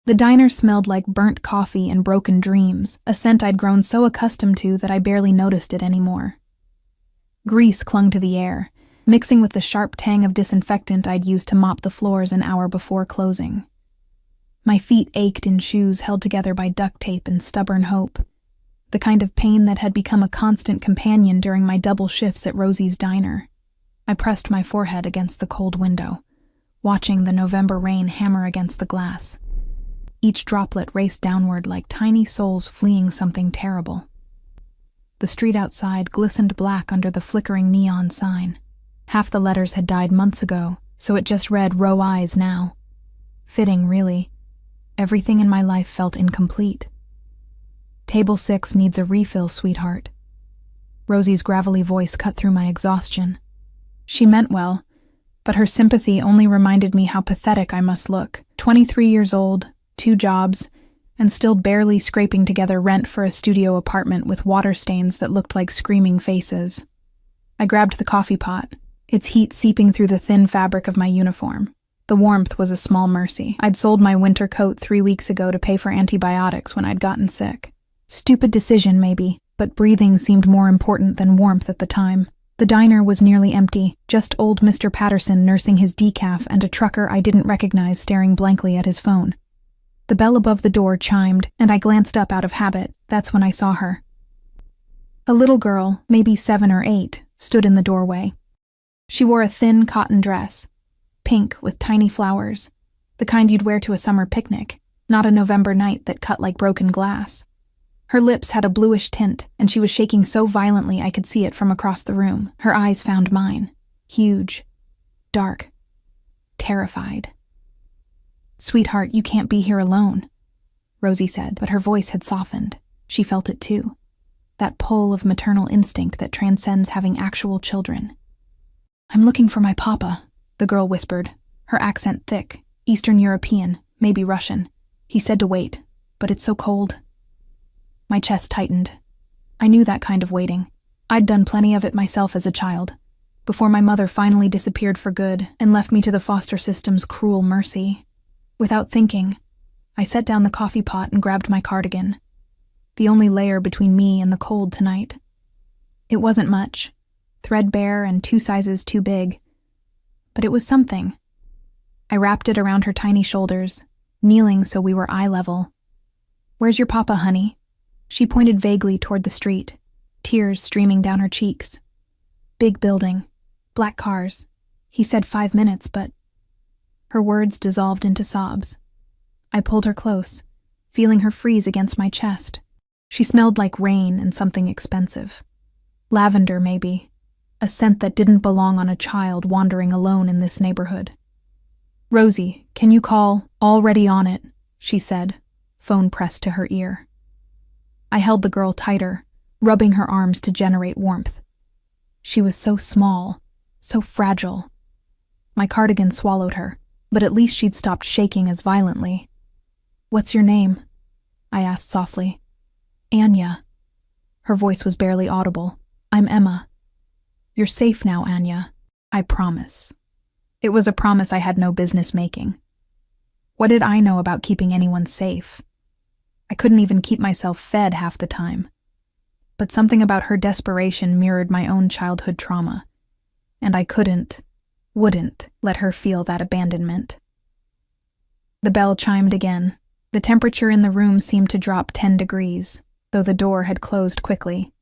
The diner smelled like burnt coffee and broken dreams, a scent I'd grown so accustomed to that I barely noticed it anymore. Grease clung to the air, mixing with the sharp tang of disinfectant I'd used to mop the floors an hour before closing. My feet ached in shoes held together by duct tape and stubborn hope, the kind of pain that had become a constant companion during my double shifts at Rosie's diner. I pressed my forehead against the cold window, watching the November rain hammer against the glass. Each droplet raced downward like tiny souls fleeing something terrible. The street outside glistened black under the flickering neon sign. Half the letters had died months ago, so it just read "Row Eyes" now. Fitting, really. Everything in my life felt incomplete. "Table 6 needs a refill, sweetheart." Rosie's gravelly voice cut through my exhaustion. She meant well, but her sympathy only reminded me how pathetic I must look. 23 years old, 2 jobs, and still barely scraping together rent for a studio apartment with water stains that looked like screaming faces. I grabbed the coffee pot, its heat seeping through the thin fabric of my uniform. The warmth was a small mercy. I'd sold my winter coat 3 weeks ago to pay for antibiotics when I'd gotten sick. Stupid decision, maybe, but breathing seemed more important than warmth at the time. The diner was nearly empty, just old Mr. Patterson nursing his decaf and a trucker I didn't recognize staring blankly at his phone. The bell above the door chimed, and I glanced up out of habit. That's when I saw her. A little girl, maybe 7 or 8, stood in the doorway. She wore a thin cotton dress, pink with tiny flowers, the kind you'd wear to a summer picnic, not a November night that cut like broken glass. Her lips had a bluish tint, and she was shaking so violently I could see it from across the room. Her eyes found mine, huge, dark, terrified. "Sweetheart, you can't be here alone," Rosie said, but her voice had softened. She felt it too. That pull of maternal instinct that transcends having actual children. "I'm looking for my papa," the girl whispered, her accent thick, Eastern European, maybe Russian. "He said to wait, but it's so cold." My chest tightened. I knew that kind of waiting. I'd done plenty of it myself as a child, before my mother finally disappeared for good and left me to the foster system's cruel mercy. Without thinking, I set down the coffee pot and grabbed my cardigan, the only layer between me and the cold tonight. It wasn't much, threadbare and 2 sizes too big, but it was something. I wrapped it around her tiny shoulders, kneeling so we were eye level. "Where's your papa, honey?" She pointed vaguely toward the street, tears streaming down her cheeks. "Big building, black cars. He said 5 minutes, but..." Her words dissolved into sobs. I pulled her close, feeling her freeze against my chest. She smelled like rain and something expensive. Lavender, maybe, a scent that didn't belong on a child wandering alone in this neighborhood. "Rosie, can you call? Already on it," she said, phone pressed to her ear. I held the girl tighter, rubbing her arms to generate warmth. She was so small, so fragile. My cardigan swallowed her, but at least she'd stopped shaking as violently. "What's your name?" I asked softly. "Anya." Her voice was barely audible. "I'm Emma." "You're safe now, Anya. I promise." It was a promise I had no business making. What did I know about keeping anyone safe? I couldn't even keep myself fed half the time. But something about her desperation mirrored my own childhood trauma, and I wouldn't let her feel that abandonment. The bell chimed again. The temperature in the room seemed to drop 10 degrees, though the door had closed quickly.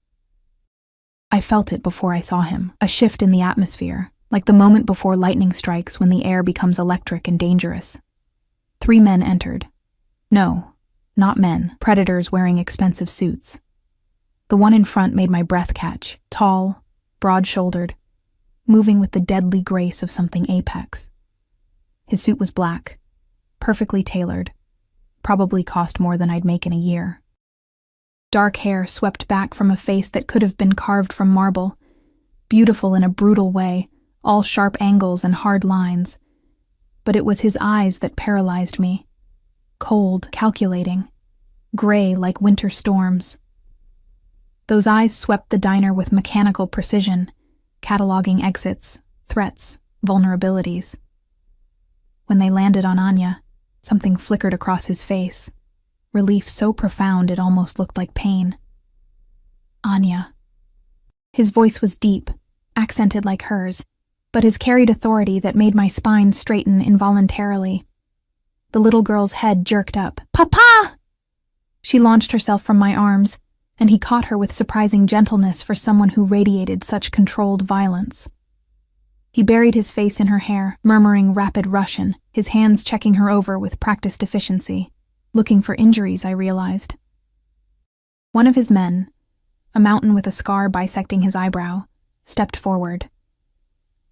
I felt it before I saw him, a shift in the atmosphere, like the moment before lightning strikes when the air becomes electric and dangerous. 3 men entered. No, not men, predators wearing expensive suits. The one in front made my breath catch, tall, broad-shouldered, moving with the deadly grace of something apex. His suit was black, perfectly tailored, probably cost more than I'd make in a year. Dark hair swept back from a face that could have been carved from marble, beautiful in a brutal way, all sharp angles and hard lines. But it was his eyes that paralyzed me. Cold, calculating, gray like winter storms. Those eyes swept the diner with mechanical precision, cataloging exits, threats, vulnerabilities. When they landed on Anya, Something flickered across his face, relief so profound it almost looked like pain. Anya. His voice was deep, accented like hers, but his carried authority that made my spine straighten involuntarily. The little girl's head jerked up. "Papa!" She launched herself from my arms, and he caught her with surprising gentleness for someone who radiated such controlled violence. He buried his face in her hair, murmuring rapid Russian, his hands checking her over with practiced efficiency. Looking for injuries, I realized. One of his men, a mountain with a scar bisecting his eyebrow, stepped forward.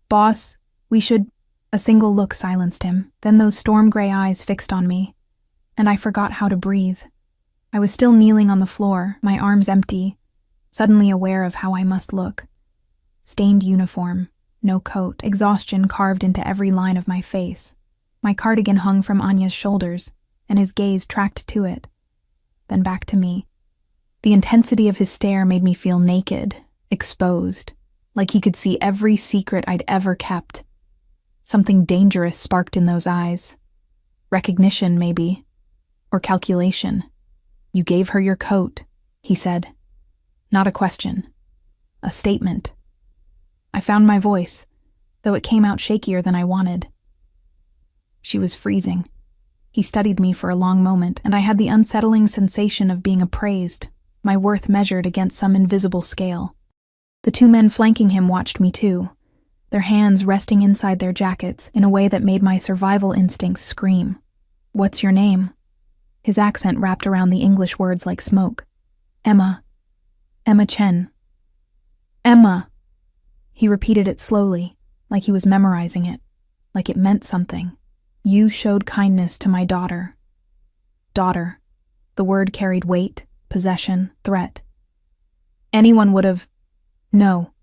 "Boss, we should—" A single look silenced him, then those storm-gray eyes fixed on me, and I forgot how to breathe. I was still kneeling on the floor, my arms empty, suddenly aware of how I must look. Stained uniform, no coat, exhaustion carved into every line of my face. My cardigan hung from Anya's shoulders, and his gaze tracked to it, then back to me. The intensity of his stare made me feel naked, exposed, like he could see every secret I'd ever kept. Something dangerous sparked in those eyes. Recognition, maybe, or calculation. "You gave her your coat," he said. Not a question. A statement. I found my voice, though it came out shakier than I wanted. She was freezing. He studied me for a long moment, and I had the unsettling sensation of being appraised, my worth measured against some invisible scale. The two men flanking him watched me too, their hands resting inside their jackets in a way that made my survival instincts scream. "What's your name?" His accent wrapped around the English words like smoke. "Emma. Emma Chen." "Emma." He repeated it slowly, like he was memorizing it, like it meant something. "You showed kindness to my daughter." Daughter. The word carried weight, possession, threat. Anyone would have... No.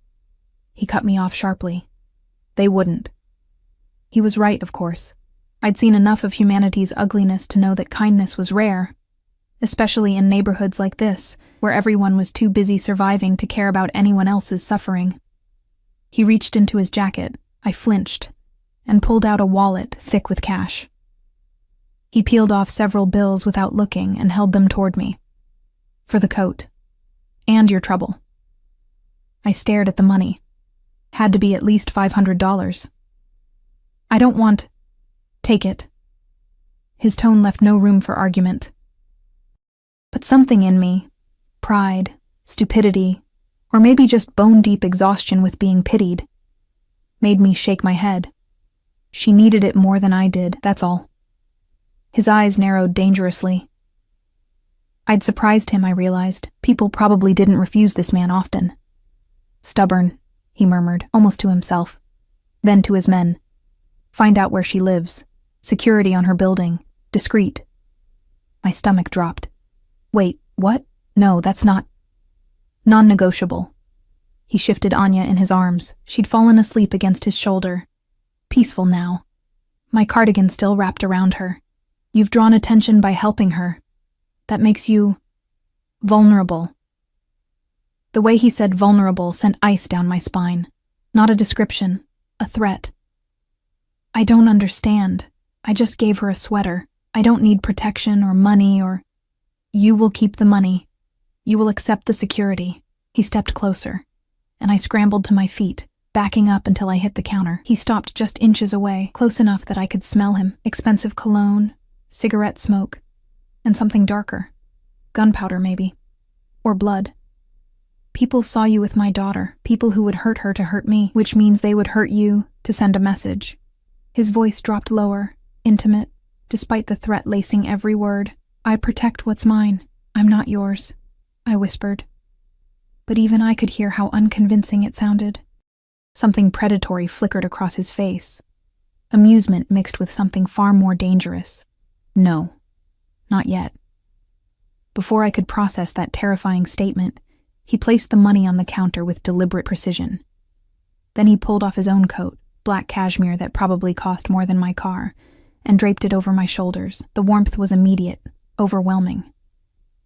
He cut me off sharply. They wouldn't. He was right, of course. I'd seen enough of humanity's ugliness to know that kindness was rare, especially in neighborhoods like this, where everyone was too busy surviving to care about anyone else's suffering. He reached into his jacket. I flinched, and pulled out a wallet thick with cash. He peeled off several bills without looking and held them toward me. "For the coat. And your trouble." I stared at the money. Had to be at least $500. "I don't want..." "Take it." His tone left no room for argument. But something in me, pride, stupidity, or maybe just bone-deep exhaustion with being pitied, made me shake my head. She needed it more than I did, that's all. His eyes narrowed dangerously. I'd surprised him, I realized. People probably didn't refuse this man often. "Stubborn," he murmured, almost to himself. Then to his men. "Find out where she lives. Security on her building. Discreet." My stomach dropped. "Wait, what? No, that's not..." "Non-negotiable." He shifted Anya in his arms. She'd fallen asleep against his shoulder. Peaceful now. My cardigan still wrapped around her. "You've drawn attention by helping her. That makes you... vulnerable." The way he said vulnerable sent ice down my spine. Not a description, a threat. "I don't understand. I just gave her a sweater. I don't need protection or money or..." "You will keep the money. You will accept the security." He stepped closer, and I scrambled to my feet, backing up until I hit the counter. He stopped just inches away, close enough that I could smell him. Expensive cologne, cigarette smoke, and something darker. Gunpowder, maybe. Or blood. "People saw you with my daughter, people who would hurt her to hurt me, which means they would hurt you to send a message." His voice dropped lower, intimate, despite the threat lacing every word. "I protect what's mine. I'm not yours," I whispered. But even I could hear how unconvincing it sounded. Something predatory flickered across his face. Amusement mixed with something far more dangerous. No, not yet. Before I could process that terrifying statement, he placed the money on the counter with deliberate precision. Then he pulled off his own coat, black cashmere that probably cost more than my car, and draped it over my shoulders. The warmth was immediate, overwhelming.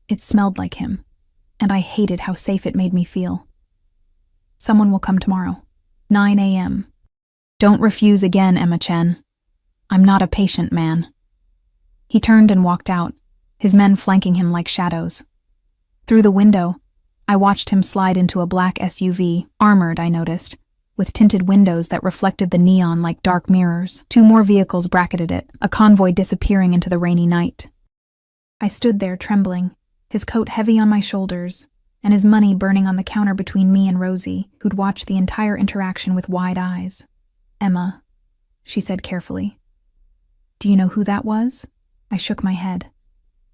It smelled like him, and I hated how safe it made me feel. "Someone will come tomorrow. 9 a.m. Don't refuse again, Emma Chen. I'm not a patient man." He turned and walked out, his men flanking him like shadows. Through the window, I watched him slide into a black SUV, armored, I noticed, with tinted windows that reflected the neon like dark mirrors. 2 more vehicles bracketed it, a convoy disappearing into the rainy night. I stood there trembling, his coat heavy on my shoulders, and his money burning on the counter between me and Rosie, who'd watched the entire interaction with wide eyes. "Emma," she said carefully. "Do you know who that was?" I shook my head,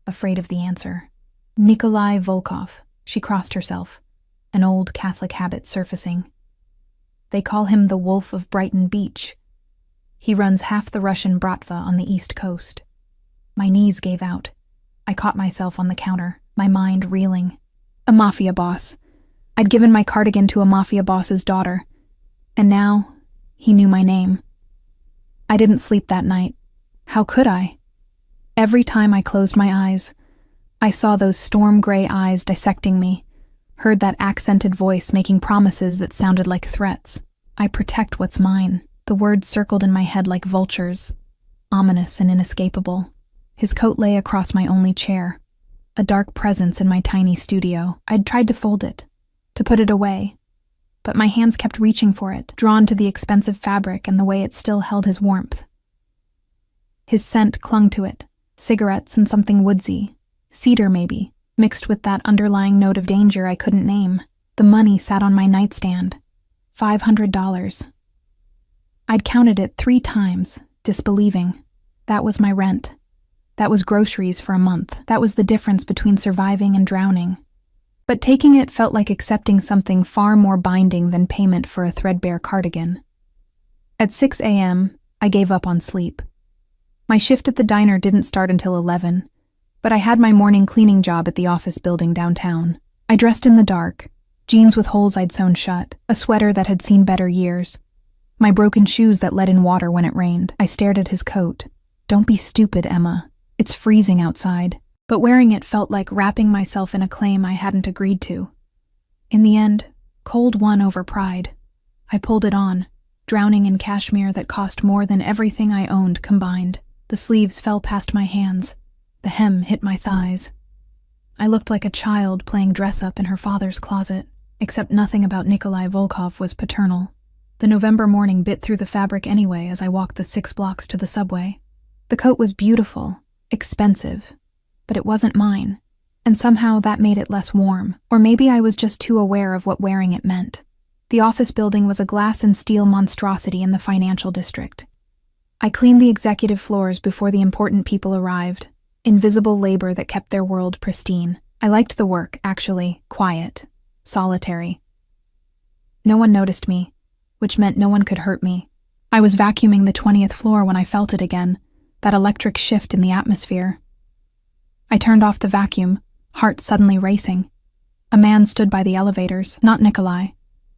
afraid of the answer. "Nikolai Volkov," she crossed herself, an old Catholic habit surfacing. "They call him the Wolf of Brighton Beach. He runs half the Russian Bratva on the East Coast." My knees gave out. I caught myself on the counter, my mind reeling. A Mafia boss. I'd given my cardigan to a Mafia boss's daughter. And now, he knew my name. I didn't sleep that night. How could I? Every time I closed my eyes, I saw those storm-gray eyes dissecting me, heard that accented voice making promises that sounded like threats. "I protect what's mine." The words circled in my head like vultures, ominous and inescapable. His coat lay across my only chair, a dark presence in my tiny studio. I'd tried to fold it, to put it away, but my hands kept reaching for it, drawn to the expensive fabric and the way it still held his warmth. His scent clung to it, cigarettes and something woodsy, cedar maybe, mixed with that underlying note of danger I couldn't name. The money sat on my nightstand. $500. I'd counted it 3 times, disbelieving. That was my rent. That was groceries for a month. That was the difference between surviving and drowning. But taking it felt like accepting something far more binding than payment for a threadbare cardigan. At 6 a.m., I gave up on sleep. My shift at the diner didn't start until 11, but I had my morning cleaning job at the office building downtown. I dressed in the dark, jeans with holes I'd sewn shut, a sweater that had seen better years, my broken shoes that let in water when it rained. I stared at his coat. "Don't be stupid, Emma. It's freezing outside." But wearing it felt like wrapping myself in a claim I hadn't agreed to. In the end, cold won over pride. I pulled it on, drowning in cashmere that cost more than everything I owned combined. The sleeves fell past my hands. The hem hit my thighs. I looked like a child playing dress-up in her father's closet, except nothing about Nikolai Volkov was paternal. The November morning bit through the fabric anyway as I walked the 6 blocks to the subway. The coat was beautiful, expensive, but it wasn't mine, and somehow that made it less warm. Or maybe I was just too aware of what wearing it meant. The office building was a glass and steel monstrosity in the financial district. I cleaned the executive floors before the important people arrived, invisible labor that kept their world pristine. I liked the work, actually, quiet, solitary. No one noticed me, which meant no one could hurt me. I was vacuuming the 20th floor when I felt it again, that electric shift in the atmosphere. I turned off the vacuum, heart suddenly racing. A man stood by the elevators, not Nikolai.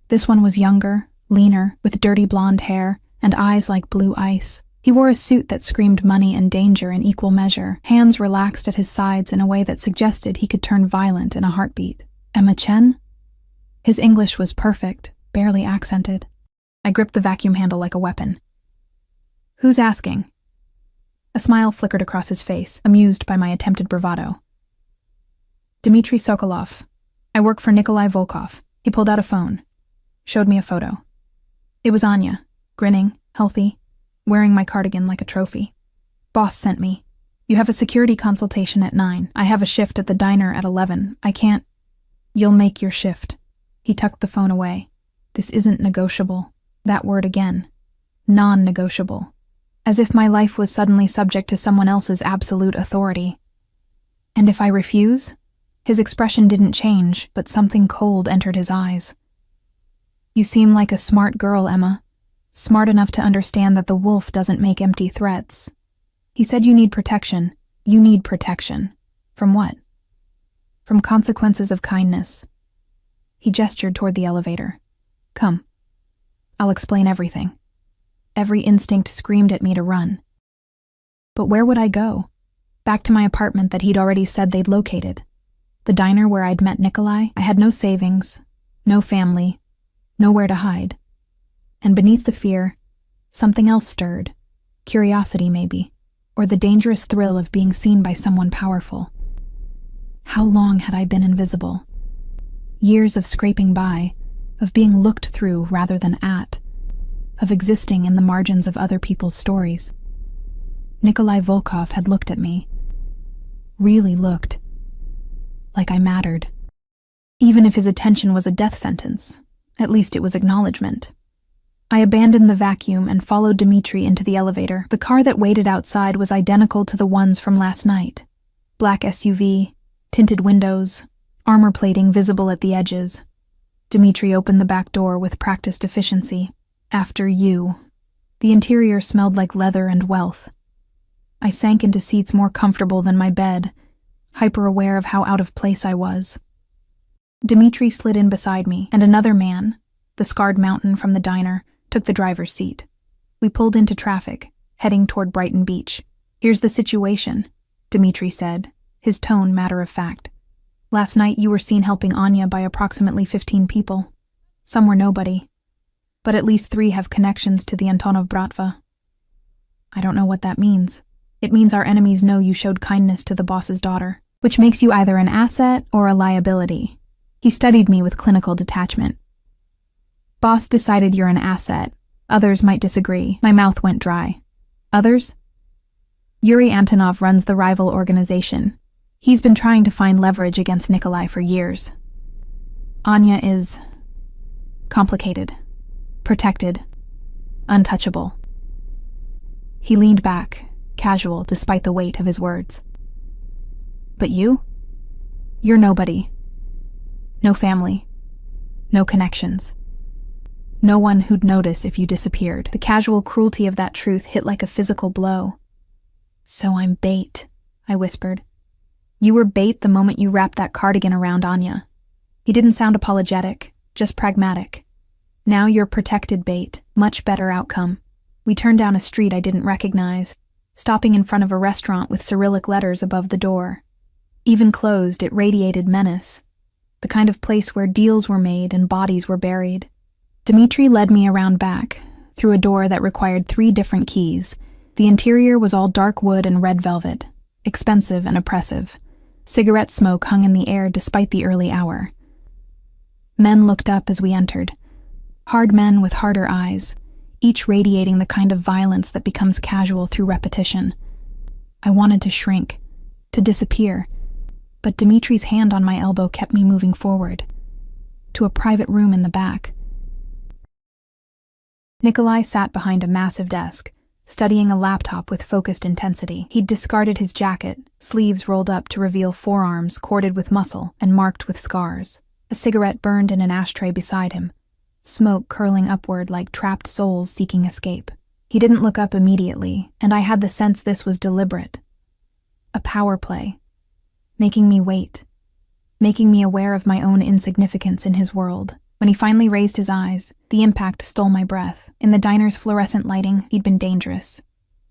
This one was younger, leaner, with dirty blonde hair and eyes like blue ice. He wore a suit that screamed money and danger in equal measure, hands relaxed at his sides in a way that suggested he could turn violent in a heartbeat. "Emma Chen?" His English was perfect, barely accented. I gripped the vacuum handle like a weapon. "Who's asking?" A smile flickered across his face, amused by my attempted bravado. "Dmitry Sokolov. I work for Nikolai Volkov." He pulled out a phone, showed me a photo. It was Anya, grinning, healthy, wearing my cardigan like a trophy. "Boss sent me. You have a security consultation at 9. I have a shift at the diner at 11. I can't." "You'll make your shift." He tucked the phone away. "This isn't negotiable." That word again. Non-negotiable. As if my life was suddenly subject to someone else's absolute authority. "And if I refuse?" His expression didn't change, but something cold entered his eyes. "You seem like a smart girl, Emma. Smart enough to understand that the wolf doesn't make empty threats." He said you need protection. You need protection. From what? From consequences of kindness. He gestured toward the elevator. "Come. I'll explain everything." Every instinct screamed at me to run. But where would I go? Back to my apartment that he'd already said they'd located. The diner where I'd met Nikolai. I had no savings, no family, nowhere to hide. And beneath the fear, something else stirred. Curiosity, maybe. or the dangerous thrill of being seen by someone powerful. How long had I been invisible? Years of scraping by, of being looked through rather than at, of existing in the margins of other people's stories. Nikolai Volkov had looked at me. Really looked. Like I mattered. Even if his attention was a death sentence, at least it was acknowledgement. I abandoned the vacuum and followed Dmitri into the elevator. The car that waited outside was identical to the ones from last night. Black SUV, tinted windows, armor plating visible at the edges. Dmitri opened the back door with practiced efficiency. After you. The interior smelled like leather and wealth. I sank into seats more comfortable than my bed, hyper-aware of how out of place I was. Dmitri slid in beside me, and another man, the scarred mountain from the diner, took the driver's seat. We pulled into traffic, heading toward Brighton Beach. "Here's the situation," Dmitri said, his tone matter-of-fact. "Last night you were seen helping Anya by approximately 15 people. Some were nobody. But at least 3 have connections to the Antonov Bratva." "I don't know what that means." "It means our enemies know you showed kindness to the boss's daughter, which makes you either an asset or a liability." He studied me with clinical detachment. "Boss decided you're an asset. Others might disagree." My mouth went dry. "Others?" "Yuri Antonov runs the rival organization. He's been trying to find leverage against Nikolai for years. Anya is complicated, protected, untouchable." He leaned back, casual despite the weight of his words. "But you? You're nobody. No family. No connections. No one who'd notice if you disappeared." The casual cruelty of that truth hit like a physical blow. "So I'm bait," I whispered. "You were bait the moment you wrapped that cardigan around Anya." He didn't sound apologetic, just pragmatic. "Now you're protected bait. Much better outcome." We turned down a street I didn't recognize, stopping in front of a restaurant with Cyrillic letters above the door. Even closed, it radiated menace. The kind of place where deals were made and bodies were buried. Dmitri led me around back, through a door that required 3 different keys. The interior was all dark wood and red velvet, expensive and oppressive. Cigarette smoke hung in the air despite the early hour. Men looked up as we entered. Hard men with harder eyes, each radiating the kind of violence that becomes casual through repetition. I wanted to shrink, to disappear, but Dimitri's hand on my elbow kept me moving forward, to a private room in the back. Nikolai sat behind a massive desk, studying a laptop with focused intensity. He'd discarded his jacket, sleeves rolled up to reveal forearms corded with muscle and marked with scars. A cigarette burned in an ashtray beside him, smoke curling upward like trapped souls seeking escape. He didn't look up immediately, and I had the sense this was deliberate. A power play, making me wait, making me aware of my own insignificance in his world. When he finally raised his eyes, the impact stole my breath. In the diner's fluorescent lighting, he'd been dangerous.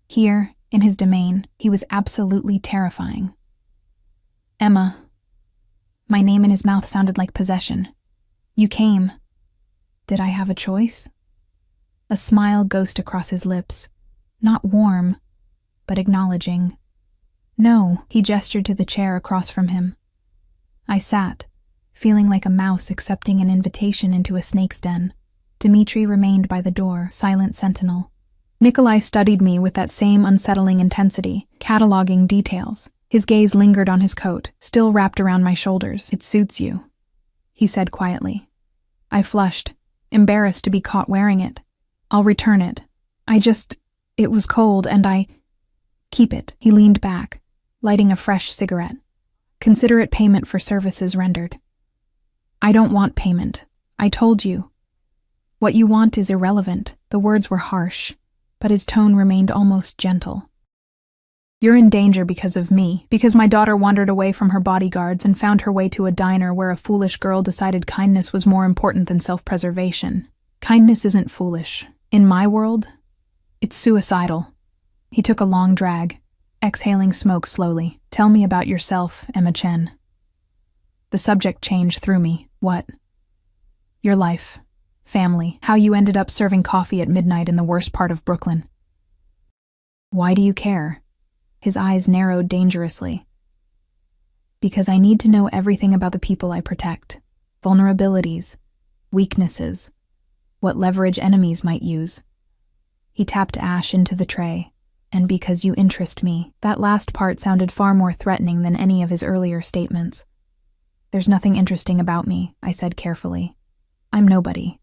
Here, in his domain, he was absolutely terrifying. "Emma." My name in his mouth sounded like possession. "You came." Did I have a choice? A smile ghosted across his lips, not warm, but acknowledging. "No," he gestured to the chair across from him. I sat, feeling like a mouse accepting an invitation into a snake's den. Dmitri remained by the door, silent sentinel. Nikolai studied me with that same unsettling intensity, cataloging details. His gaze lingered on his coat, still wrapped around my shoulders. "It suits you," he said quietly. I flushed, embarrassed to be caught wearing it. "I'll return it. It was cold and I..." "Keep it." He leaned back, lighting a fresh cigarette. "Consider it payment for services rendered." "I don't want payment. I told you." "What you want is irrelevant." The words were harsh, but his tone remained almost gentle. "You're in danger because of me, because my daughter wandered away from her bodyguards and found her way to a diner where a foolish girl decided kindness was more important than self-preservation. Kindness isn't foolish. In my world, it's suicidal." He took a long drag, exhaling smoke slowly. "Tell me about yourself, Emma Chen." The subject changed through me. "What?" "Your life, family, how you ended up serving coffee at midnight in the worst part of Brooklyn." "Why do you care?" His eyes narrowed dangerously. Because I need to know everything about the people I protect. Vulnerabilities, weaknesses, what leverage enemies might use. He tapped ash into the tray. And because you interest me. That last part sounded far more threatening than any of his earlier statements. There's nothing interesting about me, I said carefully. I'm nobody.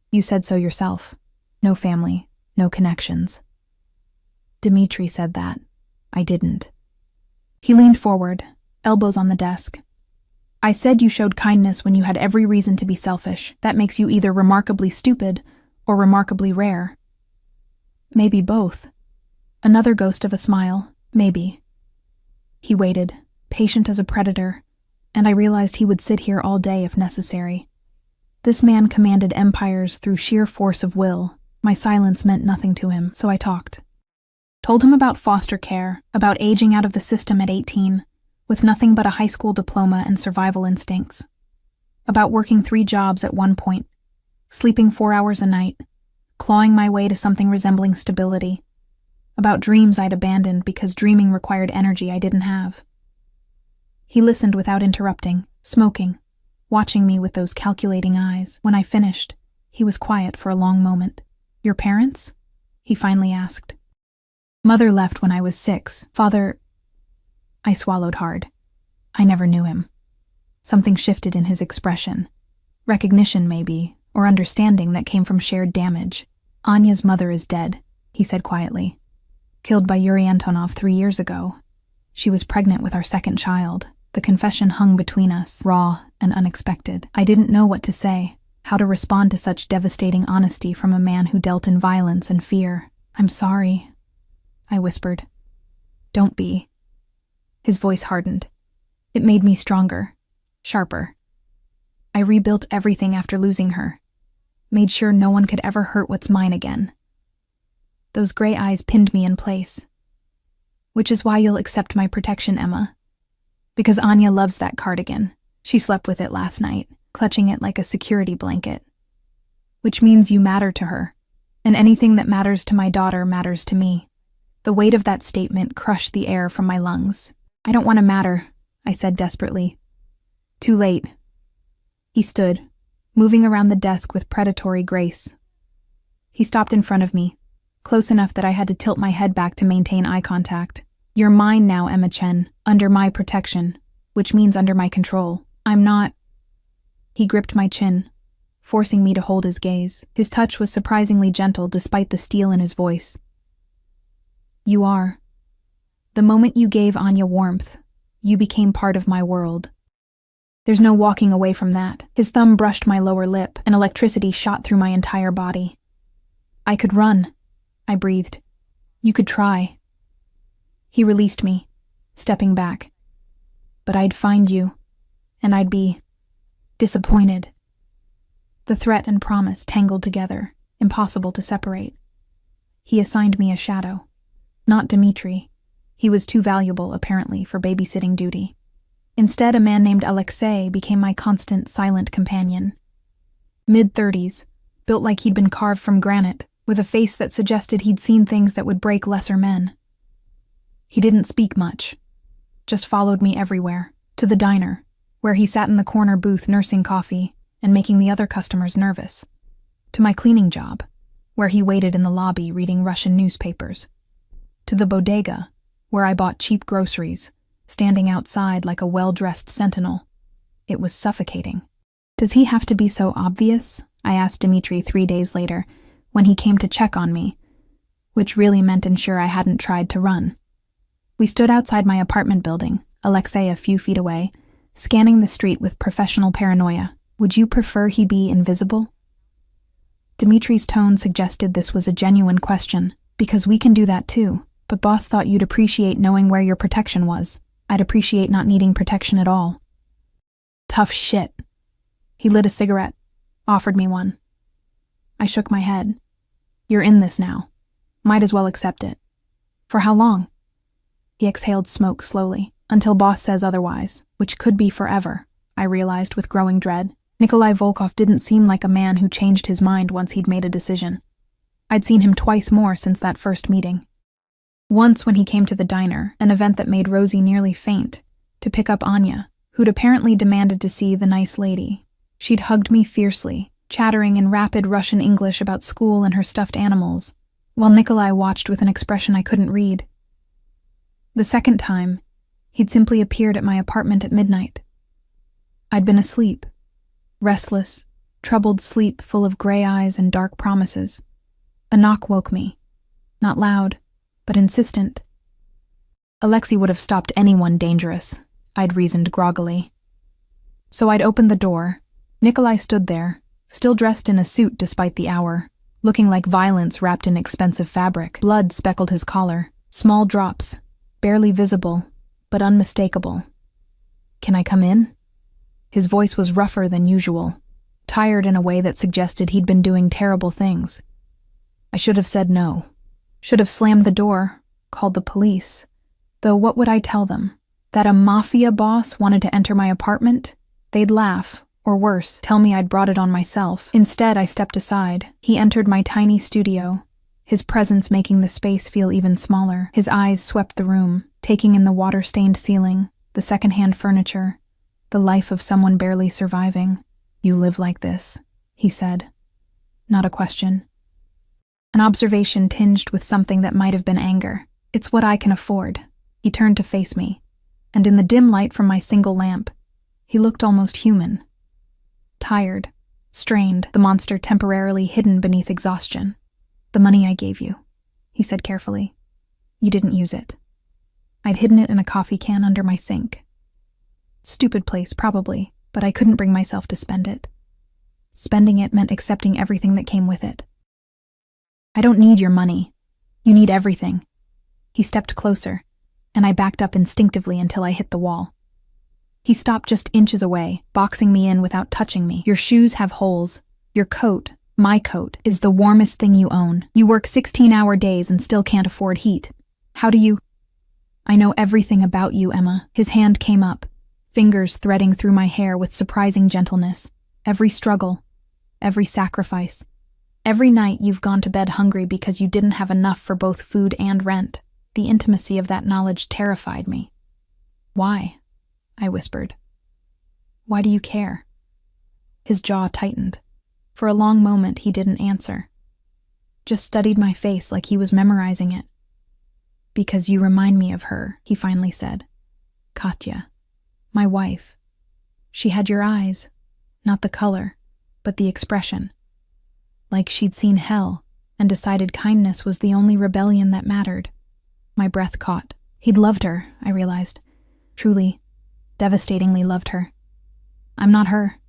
You said so yourself. No family, no connections. Dimitri said that. I didn't. He leaned forward, elbows on the desk. I said you showed kindness when you had every reason to be selfish. That makes you either remarkably stupid or remarkably rare. Maybe both. Another ghost of a smile, maybe. He waited, patient as a predator, and I realized he would sit here all day if necessary. This man commanded empires through sheer force of will. My silence meant nothing to him, so I talked. Told him about foster care, about aging out of the system at 18, with nothing but a high school diploma and survival instincts. About working 3 jobs at one point, sleeping 4 hours a night, clawing my way to something resembling stability. About dreams I'd abandoned because dreaming required energy I didn't have. He listened without interrupting, smoking, watching me with those calculating eyes. When I finished, he was quiet for a long moment. Your parents? He finally asked. Mother left when I was 6. Father... I swallowed hard. I never knew him. Something shifted in his expression. Recognition, maybe, or understanding that came from shared damage. Anya's mother is dead, he said quietly. Killed by Yuri Antonov 3 years ago. She was pregnant with our second child. The confession hung between us, raw and unexpected. I didn't know what to say, how to respond to such devastating honesty from a man who dealt in violence and fear. I'm sorry, I whispered. Don't be. His voice hardened. It made me stronger, sharper. I rebuilt everything after losing her. Made sure no one could ever hurt what's mine again. Those gray eyes pinned me in place. Which is why you'll accept my protection, Emma. Because Anya loves that cardigan. She slept with it last night, clutching it like a security blanket. Which means you matter to her, and anything that matters to my daughter matters to me. The weight of that statement crushed the air from my lungs. I don't want to matter, I said desperately. Too late. He stood, moving around the desk with predatory grace. He stopped in front of me, close enough that I had to tilt my head back to maintain eye contact. You're mine now, Emma Chen, under my protection, which means under my control. I'm not... He gripped my chin, forcing me to hold his gaze. His touch was surprisingly gentle despite the steel in his voice. You are. The moment you gave Anya warmth, you became part of my world. There's no walking away from that. His thumb brushed my lower lip, and electricity shot through my entire body. I could run, I breathed. You could try. He released me, stepping back. But I'd find you, and I'd be disappointed. The threat and promise tangled together, impossible to separate. He assigned me a shadow. Not Dimitri. He was too valuable, apparently, for babysitting duty. Instead, a man named Alexei became my constant, silent companion. Mid-30s, built like he'd been carved from granite, with a face that suggested he'd seen things that would break lesser men. He didn't speak much, just followed me everywhere, to the diner, where he sat in the corner booth nursing coffee and making the other customers nervous, to my cleaning job, where he waited in the lobby reading Russian newspapers, to the bodega, where I bought cheap groceries, standing outside like a well-dressed sentinel. It was suffocating. Does he have to be so obvious? I asked Dimitri 3 days later, when he came to check on me, which really meant ensure I hadn't tried to run. We stood outside my apartment building, Alexei a few feet away, scanning the street with professional paranoia. Would you prefer he be invisible? Dimitri's tone suggested this was a genuine question, because we can do that too. But boss thought you'd appreciate knowing where your protection was. I'd appreciate not needing protection at all. Tough shit. He lit a cigarette, offered me one. I shook my head. You're in this now. Might as well accept it. For how long? He exhaled smoke slowly, until boss says otherwise, which could be forever, I realized with growing dread. Nikolai Volkov didn't seem like a man who changed his mind once he'd made a decision. I'd seen him twice more since that first meeting. Once when he came to the diner, an event that made Rosie nearly faint, to pick up Anya, who'd apparently demanded to see the nice lady. She'd hugged me fiercely, chattering in rapid Russian English about school and her stuffed animals, while Nikolai watched with an expression I couldn't read. The second time, he'd simply appeared at my apartment at midnight. I'd been asleep, restless, troubled sleep full of gray eyes and dark promises. A knock woke me, not loud, but insistent. Alexei would have stopped anyone dangerous, I'd reasoned groggily. So I'd opened the door. Nikolai stood there, still dressed in a suit despite the hour, looking like violence wrapped in expensive fabric. Blood speckled his collar, small drops, barely visible, but unmistakable. "Can I come in?" His voice was rougher than usual, tired in a way that suggested he'd been doing terrible things. I should have said no. Should have slammed the door, called the police. Though what would I tell them? That a Mafia boss wanted to enter my apartment? They'd laugh, or worse, tell me I'd brought it on myself. Instead, I stepped aside. He entered my tiny studio, his presence making the space feel even smaller. His eyes swept the room, taking in the water-stained ceiling, the second-hand furniture, the life of someone barely surviving. "You live like this," he said. Not a question. An observation tinged with something that might have been anger. "It's what I can afford." He turned to face me, and in the dim light from my single lamp, he looked almost human. Tired, strained, the monster temporarily hidden beneath exhaustion. "The money I gave you," he said carefully. "You didn't use it. I'd hidden it in a coffee can under my sink. Stupid place, probably, but I couldn't bring myself to spend it. Spending it meant accepting everything that came with it. I don't need your money. You need everything." He stepped closer, and I backed up instinctively until I hit the wall. He stopped just inches away, boxing me in without touching me. "Your shoes have holes. Your coat, my coat, is the warmest thing you own. You work 16-hour days and still can't afford heat. How do you—" "I know everything about you, Emma." His hand came up, fingers threading through my hair with surprising gentleness. "Every struggle, every sacrifice. Every night you've gone to bed hungry because you didn't have enough for both food and rent." The intimacy of that knowledge terrified me. "Why?" I whispered. "Why do you care?" His jaw tightened. For a long moment he didn't answer. Just studied my face like he was memorizing it. "Because you remind me of her," he finally said. "Katya. My wife. She had your eyes. Not the color, but the expression. Like she'd seen hell, and decided kindness was the only rebellion that mattered." My breath caught. He'd loved her, I realized. Truly, devastatingly loved her. "I'm not her."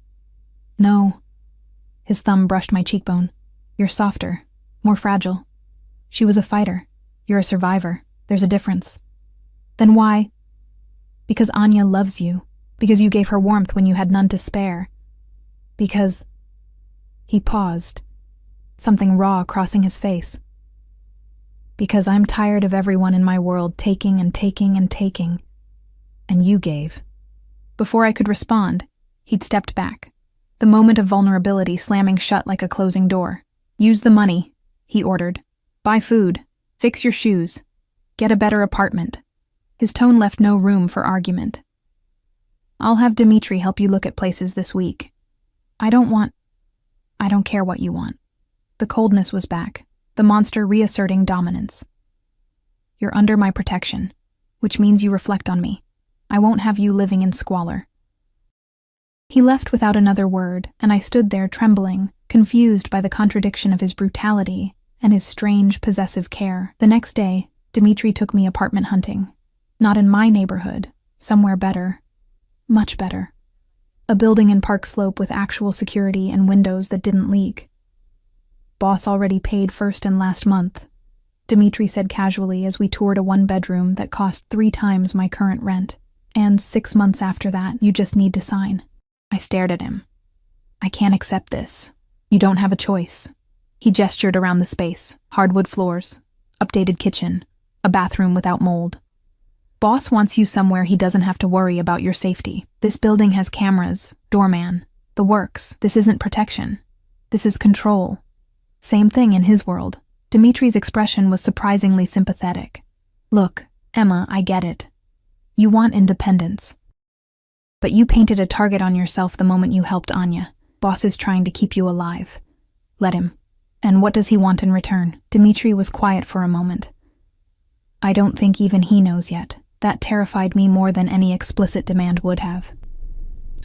"No." His thumb brushed my cheekbone. "You're softer, more fragile. She was a fighter. You're a survivor. There's a difference." "Then why?" "Because Anya loves you. Because you gave her warmth when you had none to spare. Because—" He paused, something raw crossing his face. "Because I'm tired of everyone in my world taking and taking and taking. And you gave." Before I could respond, he'd stepped back, the moment of vulnerability slamming shut like a closing door. "Use the money," he ordered. "Buy food. Fix your shoes. Get a better apartment." His tone left no room for argument. "I'll have Dmitri help you look at places this week. I don't care what you want." The coldness was back, the monster reasserting dominance. "You're under my protection, which means you reflect on me. I won't have you living in squalor." He left without another word, and I stood there trembling, confused by the contradiction of his brutality and his strange, possessive care. The next day, Dmitri took me apartment hunting. Not in my neighborhood, somewhere better. Much better. A building in Park Slope with actual security and windows that didn't leak. "Boss already paid first and last month," Dmitri said casually as we toured a one-bedroom that cost 3 times my current rent. "And 6 months after that, you just need to sign." I stared at him. "I can't accept this. You don't have a choice." He gestured around the space. Hardwood floors, updated kitchen, a bathroom without mold. "Boss wants you somewhere he doesn't have to worry about your safety. This building has cameras, doorman, the works. This isn't protection. This is control." Same thing in his world. Dimitri's expression was surprisingly sympathetic. Look, Emma, I get it. You want independence. But you painted a target on yourself the moment you helped Anya. Boss is trying to keep you alive. Let him. And what does he want in return? Dmitri was quiet for a moment. I don't think even he knows yet. That terrified me more than any explicit demand would have.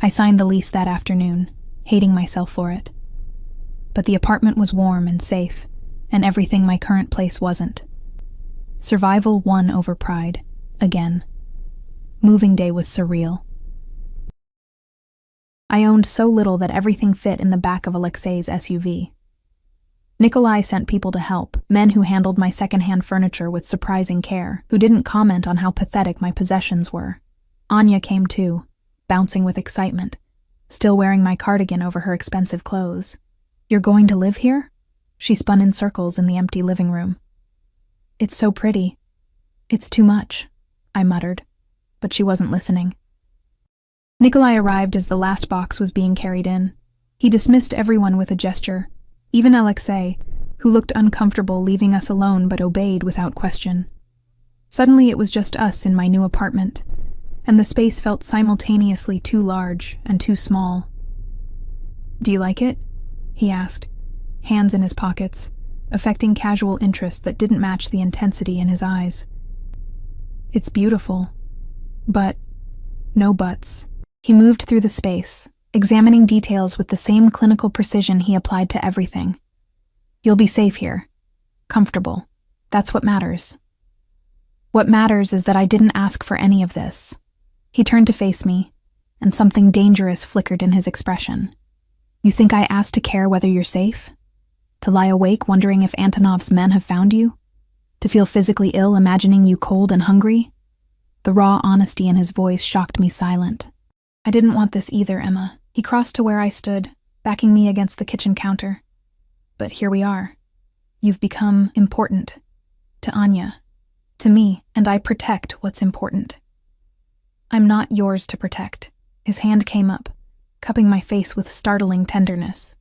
I signed the lease that afternoon, hating myself for it. But the apartment was warm and safe, and everything my current place wasn't. Survival won over pride, again. Moving day was surreal. I owned so little that everything fit in the back of Alexei's SUV. Nikolai sent people to help, men who handled my secondhand furniture with surprising care, who didn't comment on how pathetic my possessions were. Anya came too, bouncing with excitement, still wearing my cardigan over her expensive clothes. You're going to live here? She spun in circles in the empty living room. It's so pretty. It's too much, I muttered, but she wasn't listening. Nikolai arrived as the last box was being carried in. He dismissed everyone with a gesture, even Alexei, who looked uncomfortable leaving us alone but obeyed without question. Suddenly it was just us in my new apartment, and the space felt simultaneously too large and too small. Do you like it? He asked, hands in his pockets, affecting casual interest that didn't match the intensity in his eyes. It's beautiful, but no buts. He moved through the space, examining details with the same clinical precision he applied to everything. You'll be safe here. Comfortable. That's what matters. What matters is that I didn't ask for any of this. He turned to face me, and something dangerous flickered in his expression. You think I asked to care whether you're safe? To lie awake wondering if Antonov's men have found you? To feel physically ill imagining you cold and hungry? The raw honesty in his voice shocked me silent. I didn't want this either, Emma. He crossed to where I stood, backing me against the kitchen counter. But here we are. You've become important. To Anya. To me, and I protect what's important. I'm not yours to protect. His hand came up, cupping my face with startling tenderness.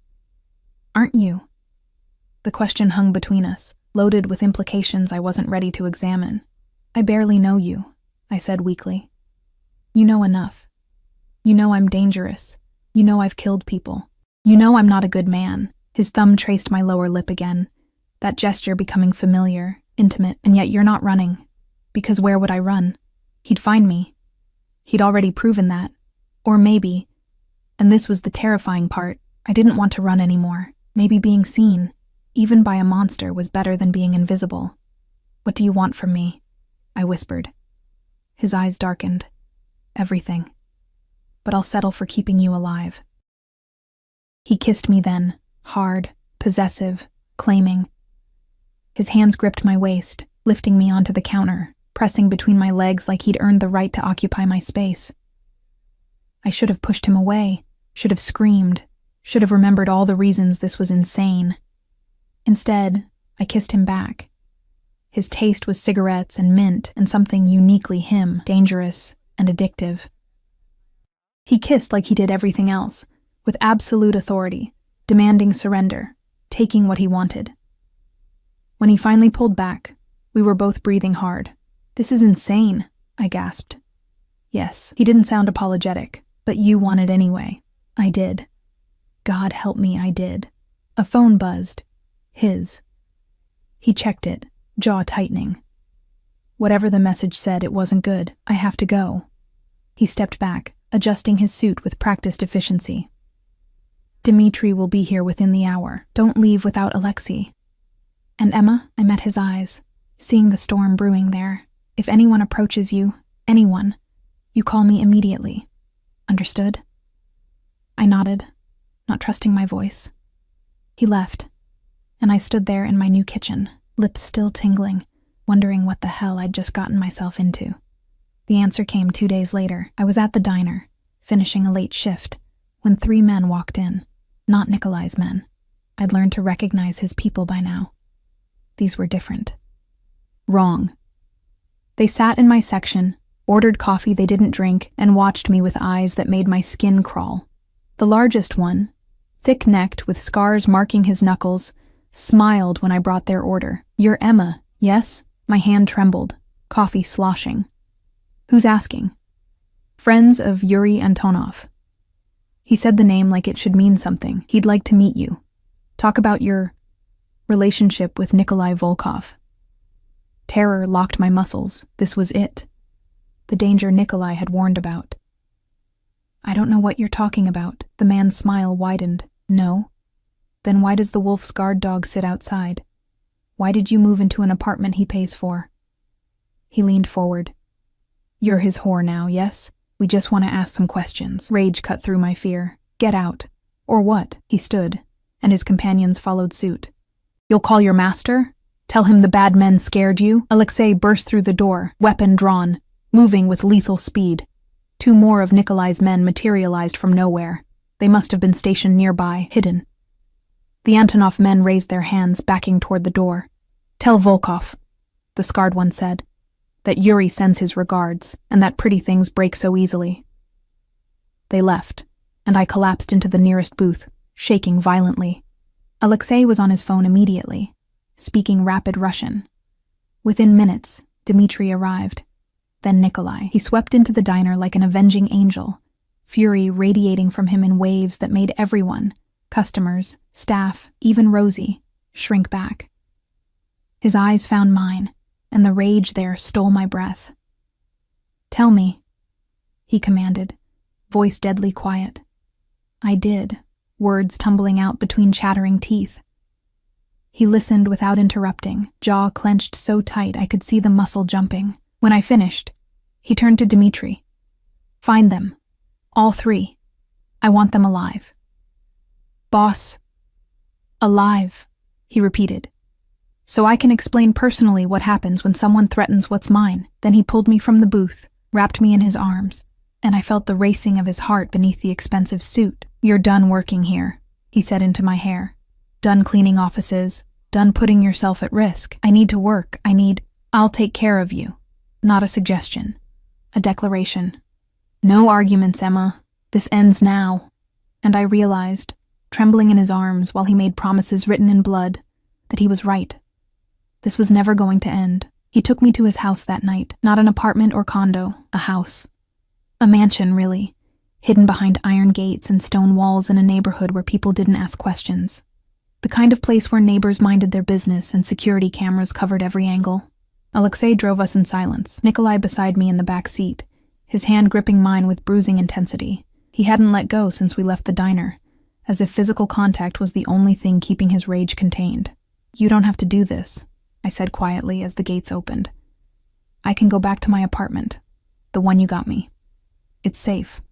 Aren't you? The question hung between us, loaded with implications I wasn't ready to examine. I barely know you, I said weakly. You know enough. You know I'm dangerous. You know I've killed people. You know I'm not a good man. His thumb traced my lower lip again, that gesture becoming familiar, intimate, and yet you're not running. Because where would I run? He'd find me. He'd already proven that. Or maybe, and this was the terrifying part, I didn't want to run anymore. Maybe being seen, even by a monster, was better than being invisible. What do you want from me? I whispered. His eyes darkened. Everything. But I'll settle for keeping you alive. He kissed me then, hard, possessive, claiming. His hands gripped my waist, lifting me onto the counter, pressing between my legs like he'd earned the right to occupy my space. I should have pushed him away, should have screamed, should have remembered all the reasons this was insane. Instead, I kissed him back. His taste was cigarettes and mint and something uniquely him, dangerous and addictive. He kissed like he did everything else, with absolute authority, demanding surrender, taking what he wanted. When he finally pulled back, we were both breathing hard. This is insane, I gasped. Yes, he didn't sound apologetic, but you wanted anyway. I did. God help me, I did. A phone buzzed. His. He checked it, jaw tightening. Whatever the message said, it wasn't good. I have to go. He stepped back, adjusting his suit with practiced efficiency. Dmitri will be here within the hour. Don't leave without Alexei. And Emma, I met his eyes, seeing the storm brewing there. If anyone approaches you, anyone, you call me immediately. Understood? I nodded, not trusting my voice. He left, and I stood there in my new kitchen, lips still tingling, wondering what the hell I'd just gotten myself into. The answer came 2 days later. I was at the diner, finishing a late shift, when 3 men walked in. Not Nikolai's men. I'd learned to recognize his people by now. These were different. Wrong. They sat in my section, ordered coffee they didn't drink, and watched me with eyes that made my skin crawl. The largest one, thick-necked with scars marking his knuckles, smiled when I brought their order. You're Emma, yes? My hand trembled, coffee sloshing. Who's asking? Friends of Yuri Antonov. He said the name like it should mean something. He'd like to meet you. Talk about your relationship with Nikolai Volkov. Terror locked my muscles. This was it. The danger Nikolai had warned about. I don't know what you're talking about. The man's smile widened. No? Then why does the Wolf's guard dog sit outside? Why did you move into an apartment he pays for? He leaned forward. You're his whore now, yes? We just want to ask some questions. Rage cut through my fear. Get out. Or what? He stood, and his companions followed suit. You'll call your master? Tell him the bad men scared you? Alexei burst through the door, weapon drawn, moving with lethal speed. 2 more of Nikolai's men materialized from nowhere. They must have been stationed nearby, hidden. The Antonov men raised their hands, backing toward the door. Tell Volkov, the scarred one said, that Yuri sends his regards, and that pretty things break so easily. They left, and I collapsed into the nearest booth, shaking violently. Alexei was on his phone immediately, speaking rapid Russian. Within minutes, Dmitri arrived. Then Nikolai. He swept into the diner like an avenging angel, fury radiating from him in waves that made everyone, customers, staff, even Rosie, shrink back. His eyes found mine, and the rage there stole my breath. Tell me, he commanded, voice deadly quiet. I did, words tumbling out between chattering teeth. He listened without interrupting, jaw clenched so tight I could see the muscle jumping. When I finished, he turned to Dmitri. Find them. All 3. I want them alive. Boss. Alive, he repeated. So I can explain personally what happens when someone threatens what's mine. Then he pulled me from the booth, wrapped me in his arms, and I felt the racing of his heart beneath the expensive suit. You're done working here, he said into my hair. Done cleaning offices, done putting yourself at risk. I need to work. I'll take care of you. Not a suggestion. A declaration. No arguments, Emma. This ends now. And I realized, trembling in his arms while he made promises written in blood, that he was right. This was never going to end. He took me to his house that night. Not an apartment or condo, a house. A mansion, really, hidden behind iron gates and stone walls in a neighborhood where people didn't ask questions. The kind of place where neighbors minded their business and security cameras covered every angle. Alexei drove us in silence, Nikolai beside me in the back seat, his hand gripping mine with bruising intensity. He hadn't let go since we left the diner, as if physical contact was the only thing keeping his rage contained. You don't have to do this, I said quietly as the gates opened. I can go back to my apartment, the one you got me. It's safe.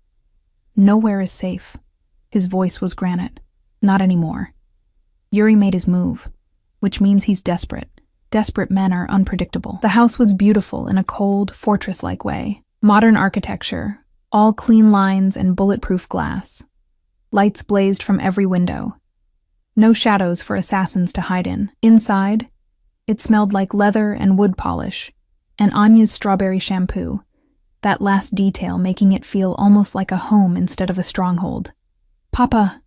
Nowhere is safe. His voice was granite. Not anymore. Yuri made his move, which means he's desperate. Desperate men are unpredictable. The house was beautiful in a cold, fortress-like way. Modern architecture, all clean lines and bulletproof glass. Lights blazed from every window. No shadows for assassins to hide in. Inside, it smelled like leather and wood polish, and Anya's strawberry shampoo, that last detail making it feel almost like a home instead of a stronghold. Papa!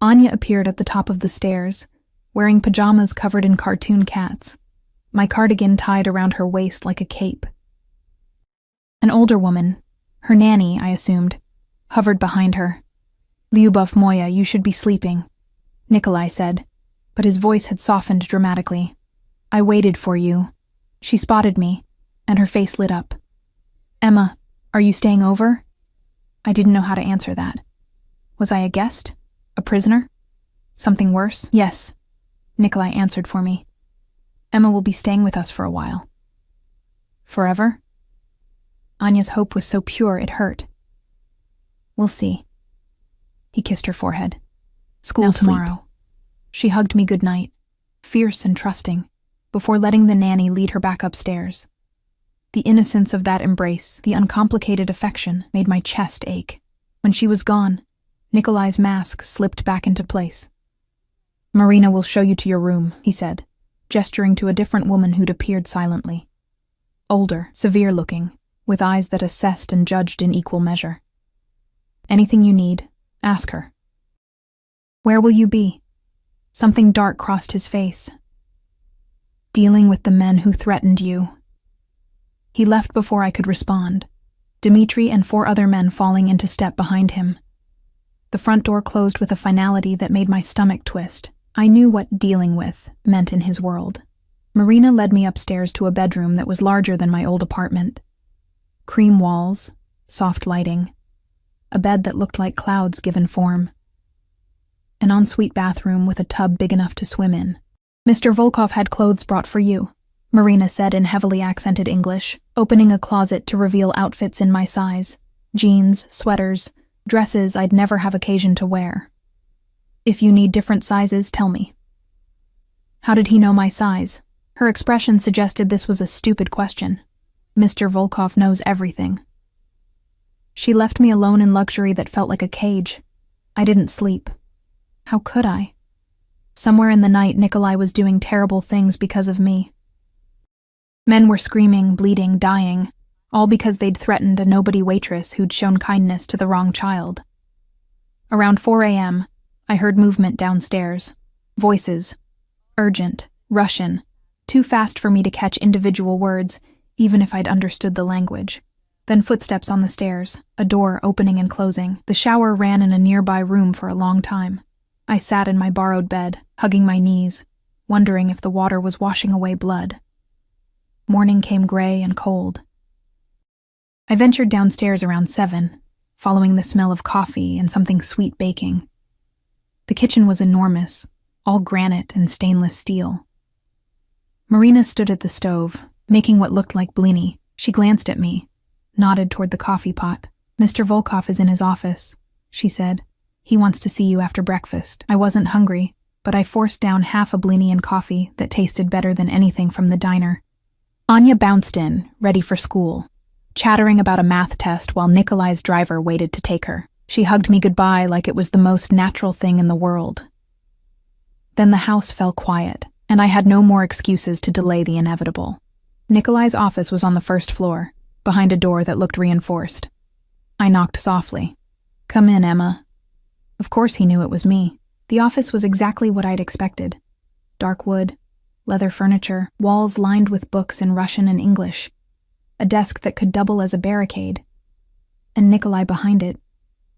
Anya appeared at the top of the stairs, wearing pajamas covered in cartoon cats, my cardigan tied around her waist like a cape. An older woman, her nanny, I assumed, hovered behind her. Lyubov Moya, you should be sleeping, Nikolai said, but his voice had softened dramatically. I waited for you. She spotted me, and her face lit up. Emma, are you staying over? I didn't know how to answer that. Was I a guest? A prisoner? Something worse? Yes, Nikolai answered for me. Emma will be staying with us for a while. Forever? Anya's hope was so pure it hurt. We'll see. He kissed her forehead. School now tomorrow. Sleep. She hugged me goodnight, fierce and trusting, before letting the nanny lead her back upstairs. The innocence of that embrace, the uncomplicated affection, made my chest ache. When she was gone, Nikolai's mask slipped back into place. Marina will show you to your room, he said, gesturing to a different woman who'd appeared silently. Older, severe-looking, with eyes that assessed and judged in equal measure. Anything you need, ask her. Where will you be? Something dark crossed his face. Dealing with the men who threatened you. He left before I could respond, Dmitri and 4 other men falling into step behind him. The front door closed with a finality that made my stomach twist. I knew what dealing with meant in his world. Marina led me upstairs to a bedroom that was larger than my old apartment. Cream walls, soft lighting, a bed that looked like clouds given form. An ensuite bathroom with a tub big enough to swim in. "Mr. Volkov had clothes brought for you," Marina said in heavily accented English, opening a closet to reveal outfits in my size. Jeans, sweaters, dresses I'd never have occasion to wear. "If you need different sizes, tell me." How did he know my size? Her expression suggested this was a stupid question. Mr. Volkov knows everything. She left me alone in luxury that felt like a cage. I didn't sleep. How could I? Somewhere in the night, Nikolai was doing terrible things because of me. Men were screaming, bleeding, dying, all because they'd threatened a nobody waitress who'd shown kindness to the wrong child. Around 4 a.m., I heard movement downstairs. Voices. Urgent. Russian. Too fast for me to catch individual words, even if I'd understood the language. Then footsteps on the stairs, a door opening and closing. The shower ran in a nearby room for a long time. I sat in my borrowed bed, hugging my knees, wondering if the water was washing away blood. Morning came gray and cold. I ventured downstairs around 7, following the smell of coffee and something sweet baking. The kitchen was enormous, all granite and stainless steel. Marina stood at the stove, making what looked like blini. She glanced at me, nodded toward the coffee pot. "Mr. Volkov is in his office," she said. "He wants to see you after breakfast." I wasn't hungry, but I forced down half a blini and coffee that tasted better than anything from the diner. Anya bounced in, ready for school, chattering about a math test while Nikolai's driver waited to take her. She hugged me goodbye like it was the most natural thing in the world. Then the house fell quiet, and I had no more excuses to delay the inevitable. Nikolai's office was on the first floor, behind a door that looked reinforced. I knocked softly. "Come in, Emma." Of course he knew it was me. The office was exactly what I'd expected. Dark wood, leather furniture, walls lined with books in Russian and English, a desk that could double as a barricade, and Nikolai behind it,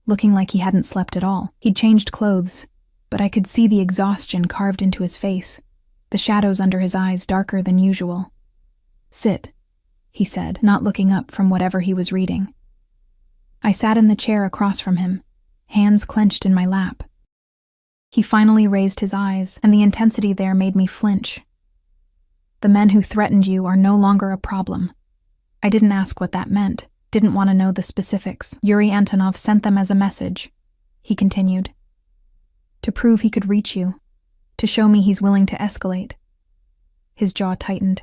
looking like he hadn't slept at all. He'd changed clothes, but I could see the exhaustion carved into his face, the shadows under his eyes darker than usual. "Sit," he said, not looking up from whatever he was reading. I sat in the chair across from him, hands clenched in my lap. He finally raised his eyes, and the intensity there made me flinch. "The men who threatened you are no longer a problem." I didn't ask what that meant, didn't want to know the specifics. "Yuri Antonov sent them as a message," he continued. "To prove he could reach you, to show me he's willing to escalate." His jaw tightened.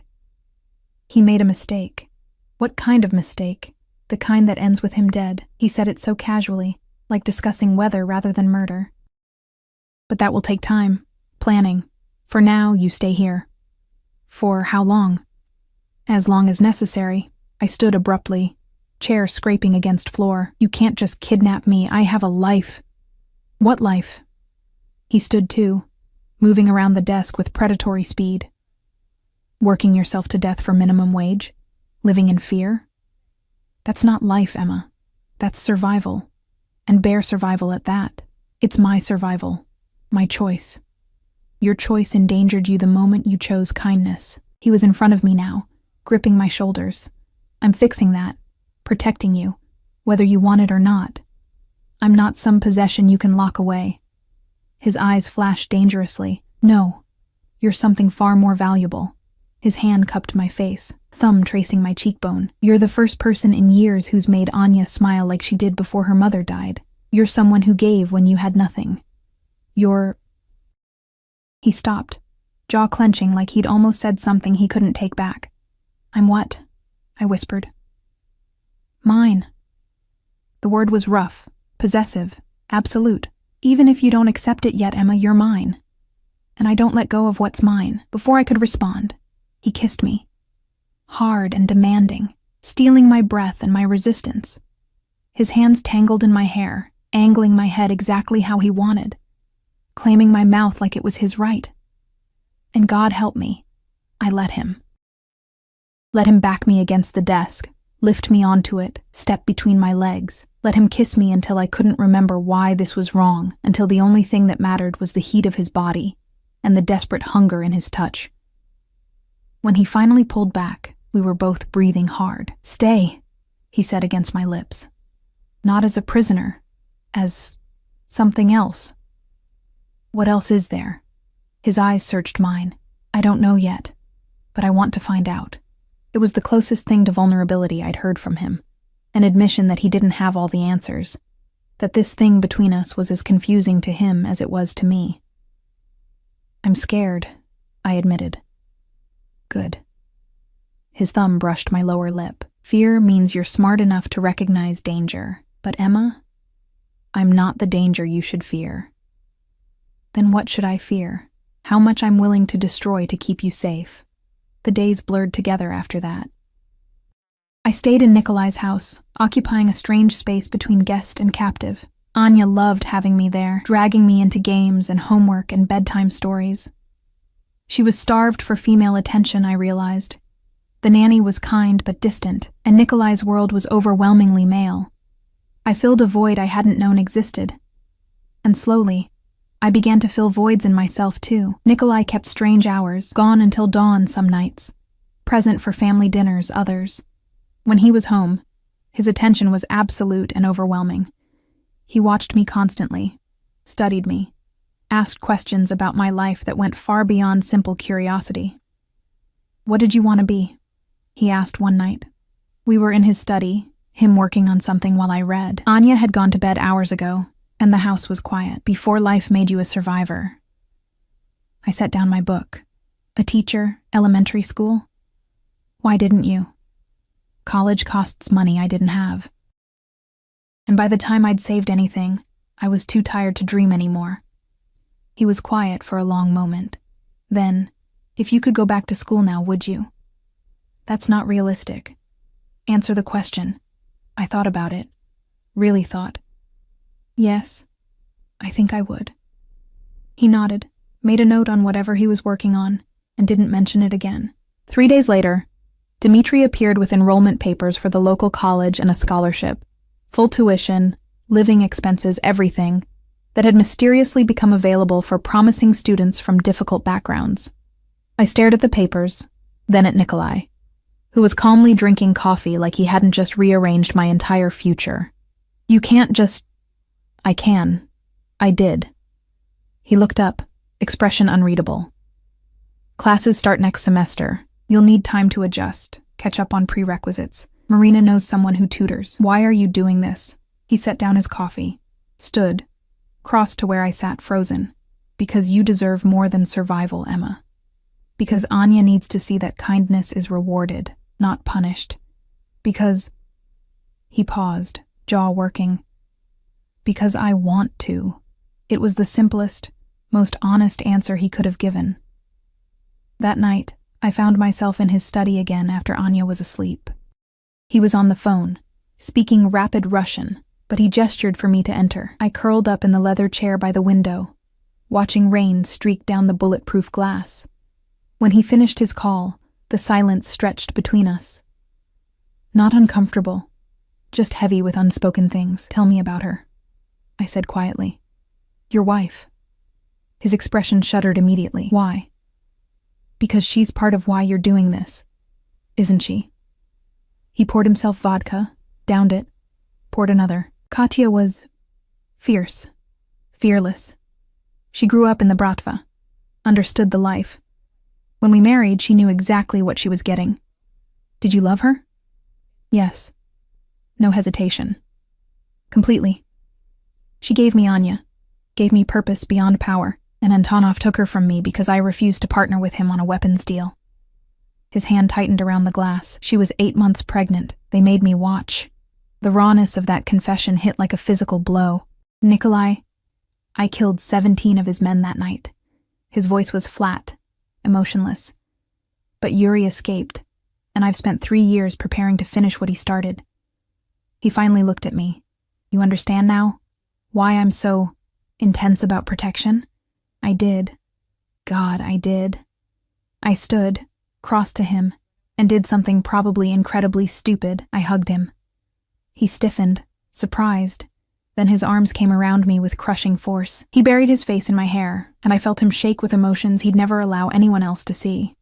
"He made a mistake." What kind of mistake? The kind that ends with him dead. He said it so casually, like discussing weather rather than murder. "But that will take time. Planning. For now, you stay here." "For how long?" "As long as necessary." I stood abruptly, chair scraping against floor. "You can't just kidnap me. I have a life." "What life?" He stood too, moving around the desk with predatory speed. "Working yourself to death for minimum wage? Living in fear? That's not life, Emma. That's survival. And bare survival at that. It's my survival. My choice. Your choice endangered you the moment you chose kindness." He was in front of me now, gripping my shoulders. "I'm fixing that. Protecting you. Whether you want it or not. I'm not some possession you can lock away." His eyes flashed dangerously. "No. You're something far more valuable." His hand cupped my face, thumb tracing my cheekbone. "You're the first person in years who's made Anya smile like she did before her mother died. You're someone who gave when you had nothing. You're—" He stopped, jaw clenching like he'd almost said something he couldn't take back. "I'm what?" I whispered. "Mine." The word was rough, possessive, absolute. "Even if you don't accept it yet, Emma, you're mine. And I don't let go of what's mine." Before I could respond, he kissed me. Hard and demanding, stealing my breath and my resistance. His hands tangled in my hair, angling my head exactly how he wanted, claiming my mouth like it was his right. And God help me, I let him. Let him back me against the desk, lift me onto it, step between my legs. Let him kiss me until I couldn't remember why this was wrong, until the only thing that mattered was the heat of his body and the desperate hunger in his touch. When he finally pulled back, we were both breathing hard. "Stay," he said against my lips. "Not as a prisoner, as something else." "What else is there?" His eyes searched mine. "I don't know yet, but I want to find out." It was the closest thing to vulnerability I'd heard from him, an admission that he didn't have all the answers, that this thing between us was as confusing to him as it was to me. "I'm scared," I admitted. "Good." His thumb brushed my lower lip. "Fear means you're smart enough to recognize danger, but Emma, I'm not the danger you should fear." "Then what should I fear? How much I'm willing to destroy to keep you safe?" The days blurred together after that. I stayed in Nikolai's house, occupying a strange space between guest and captive. Anya loved having me there, dragging me into games and homework and bedtime stories. She was starved for female attention, I realized. The nanny was kind but distant, and Nikolai's world was overwhelmingly male. I filled a void I hadn't known existed. And slowly, I began to fill voids in myself too. Nikolai kept strange hours, gone until dawn some nights, present for family dinners others. When he was home, his attention was absolute and overwhelming. He watched me constantly, studied me, asked questions about my life that went far beyond simple curiosity. "What did you want to be?" he asked one night. We were in his study, him working on something while I read. Anya had gone to bed hours ago, and the house was quiet. "Before life made you a survivor." I set down my book. "A teacher, elementary school?" "Why didn't you?" "College costs money I didn't have." And by the time I'd saved anything, I was too tired to dream anymore. He was quiet for a long moment. Then, "If you could go back to school now, would you?" "That's not realistic." "Answer the question." I thought about it. Really thought. "Yes, I think I would." He nodded, made a note on whatever he was working on, and didn't mention it again. 3 days later, Dmitri appeared with enrollment papers for the local college and a scholarship, full tuition, living expenses, everything, that had mysteriously become available for promising students from difficult backgrounds. I stared at the papers, then at Nikolai, who was calmly drinking coffee like he hadn't just rearranged my entire future. "You can't just..." "I can. I did." He looked up, expression unreadable. "Classes start next semester. You'll need time to adjust, catch up on prerequisites. Marina knows someone who tutors." "Why are you doing this?" He set down his coffee, stood, crossed to where I sat frozen. "Because you deserve more than survival, Emma. Because Anya needs to see that kindness is rewarded, not punished. Because..." He paused, jaw working. "Because I want to." It was the simplest, most honest answer he could have given. That night, I found myself in his study again after Anya was asleep. He was on the phone, speaking rapid Russian, but he gestured for me to enter. I curled up in the leather chair by the window, watching rain streak down the bulletproof glass. When he finished his call, the silence stretched between us. Not uncomfortable, just heavy with unspoken things. "Tell me about her," I said quietly. "Your wife." His expression shuddered immediately. "Why?" "Because she's part of why you're doing this, isn't she?" He poured himself vodka, downed it, poured another. "Katya was fierce, fearless. She grew up in the Bratva, understood the life. When we married, she knew exactly what she was getting." "Did you love her?" "Yes." No hesitation. "Completely. She gave me Anya, gave me purpose beyond power, and Antonov took her from me because I refused to partner with him on a weapons deal." His hand tightened around the glass. "She was 8 months pregnant. They made me watch." The rawness of that confession hit like a physical blow. "Nikolai, I killed 17 of his men that night." His voice was flat, emotionless. "But Yuri escaped, and I've spent 3 years preparing to finish what he started." He finally looked at me. "You understand now? Why I'm so intense about protection?" I did. God, I did. I stood, crossed to him, and did something probably incredibly stupid. I hugged him. He stiffened, surprised. Then his arms came around me with crushing force. He buried his face in my hair, and I felt him shake with emotions he'd never allow anyone else to see.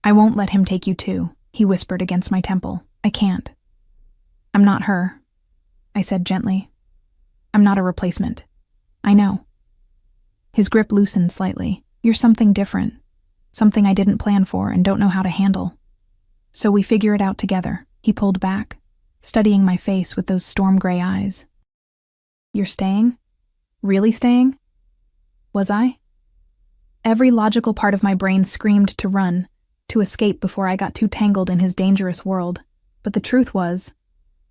"I won't let him take you too," he whispered against my temple. "I can't." "I'm not her," I said gently. "I'm not a replacement. I know." His grip loosened slightly. "You're something different. Something I didn't plan for and don't know how to handle. So we figure it out together." He pulled back, studying my face with those storm gray eyes. "You're staying? Really staying?" Was I? Every logical part of my brain screamed to run, to escape before I got too tangled in his dangerous world. But the truth was,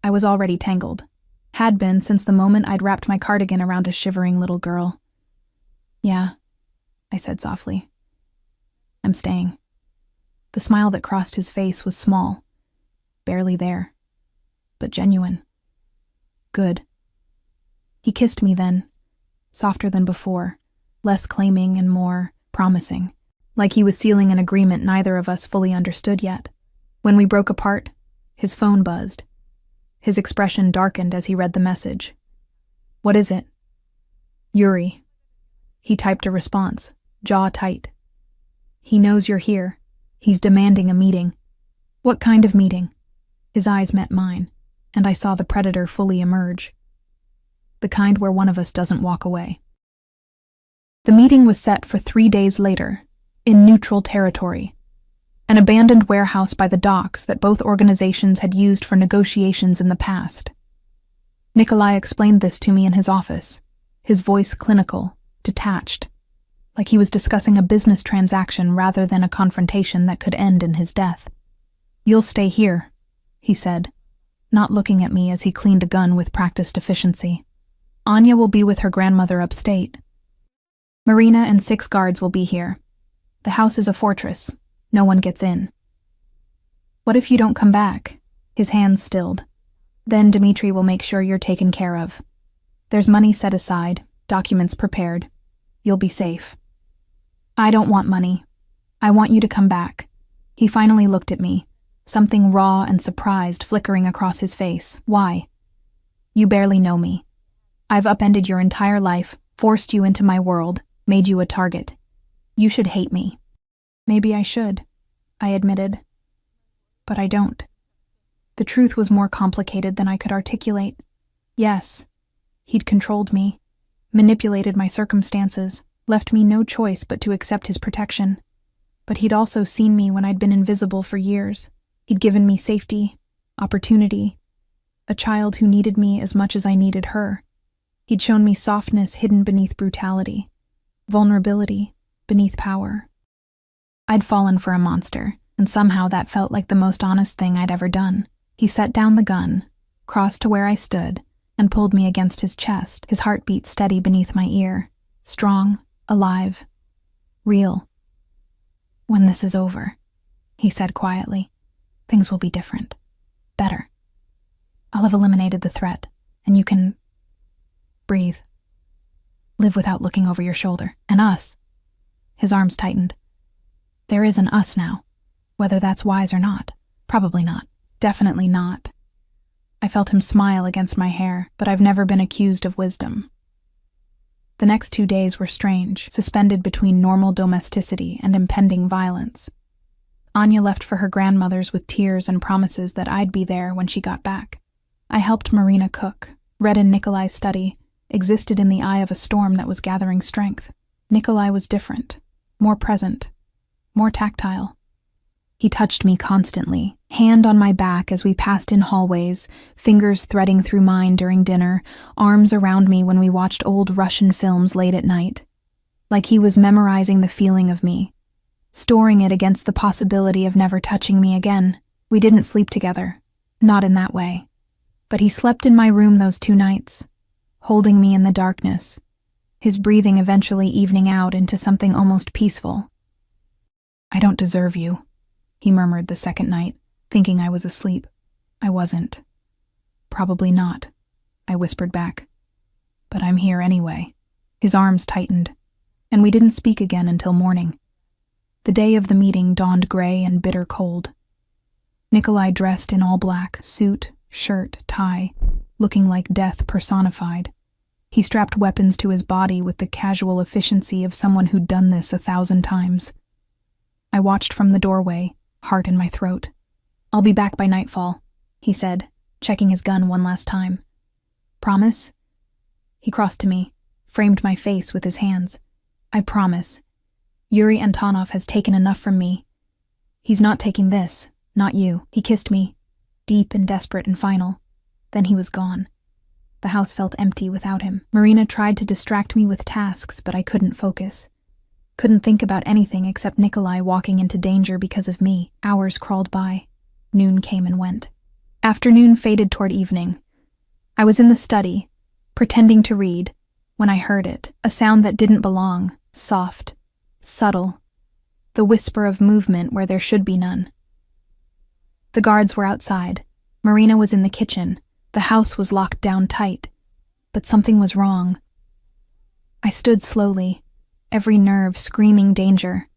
I was already tangled. Had been since the moment I'd wrapped my cardigan around a shivering little girl. "Yeah," I said softly. "I'm staying." The smile that crossed his face was small, barely there, but genuine. "Good." He kissed me then, softer than before, less claiming and more promising, like he was sealing an agreement neither of us fully understood yet. When we broke apart, his phone buzzed. His expression darkened as he read the message. "What is it?" "Yuri." He typed a response, jaw tight. "He knows you're here. He's demanding a meeting." "What kind of meeting?" His eyes met mine, and I saw the predator fully emerge. The kind where one of us doesn't walk away. The meeting was set for 3 days later, in neutral territory, an abandoned warehouse by the docks that both organizations had used for negotiations in the past. Nikolai explained this to me in his office, his voice clinical, detached, like he was discussing a business transaction rather than a confrontation that could end in his death. "You'll stay here," he said, not looking at me as he cleaned a gun with practiced efficiency. "Anya will be with her grandmother upstate. Marina and 6 guards will be here. The house is a fortress. No one gets in." "What if you don't come back?" His hands stilled. "Then Dmitri will make sure you're taken care of. There's money set aside, documents prepared. You'll be safe." "I don't want money. I want you to come back." He finally looked at me, something raw and surprised flickering across his face. "Why?" "You barely know me. I've upended your entire life, forced you into my world, made you a target. You should hate me." "Maybe I should," I admitted. But I don't. The truth was more complicated than I could articulate. Yes, he'd controlled me, manipulated my circumstances, left me no choice but to accept his protection. But he'd also seen me when I'd been invisible for years. He'd given me safety, opportunity, a child who needed me as much as I needed her. He'd shown me softness hidden beneath brutality, vulnerability beneath power. I'd fallen for a monster, and somehow that felt like the most honest thing I'd ever done. He set down the gun, crossed to where I stood, and pulled me against his chest, his heartbeat steady beneath my ear, strong, alive, real. "When this is over," he said quietly, "things will be different. Better. I'll have eliminated the threat, and you can breathe. Live without looking over your shoulder. And us." His arms tightened. "There is an us now. Whether that's wise or not. Probably not. Definitely not." I felt him smile against my hair, but I've never been accused of wisdom. The next 2 days were strange, suspended between normal domesticity and impending violence. Anya left for her grandmother's with tears and promises that I'd be there when she got back. I helped Marina cook, read in Nikolai's study, existed in the eye of a storm that was gathering strength. Nikolai was different, more present, more tactile. He touched me constantly, hand on my back as we passed in hallways, fingers threading through mine during dinner, arms around me when we watched old Russian films late at night. Like he was memorizing the feeling of me, storing it against the possibility of never touching me again. We didn't sleep together, not in that way. But he slept in my room those 2 nights, holding me in the darkness, his breathing eventually evening out into something almost peaceful. "I don't deserve you," he murmured the second night, thinking I was asleep. I wasn't. "Probably not," I whispered back. "But I'm here anyway." His arms tightened, and we didn't speak again until morning. The day of the meeting dawned gray and bitter cold. Nikolai dressed in all black, suit, shirt, tie, looking like death personified. He strapped weapons to his body with the casual efficiency of someone who'd done this 1,000 times. I watched from the doorway, heart in my throat. "I'll be back by nightfall," he said, checking his gun one last time. "Promise?" He crossed to me, framed my face with his hands. "I promise. Yuri Antonov has taken enough from me. He's not taking this, not you." He kissed me, deep and desperate and final. Then he was gone. The house felt empty without him. Marina tried to distract me with tasks, but I couldn't focus. Couldn't think about anything except Nikolai walking into danger because of me. Hours crawled by. Noon came and went. Afternoon faded toward evening. I was in the study, pretending to read, when I heard it, a sound that didn't belong, soft, subtle, the whisper of movement where there should be none. The guards were outside. Marina was in the kitchen. The house was locked down tight. But something was wrong. I stood slowly, every nerve screaming danger.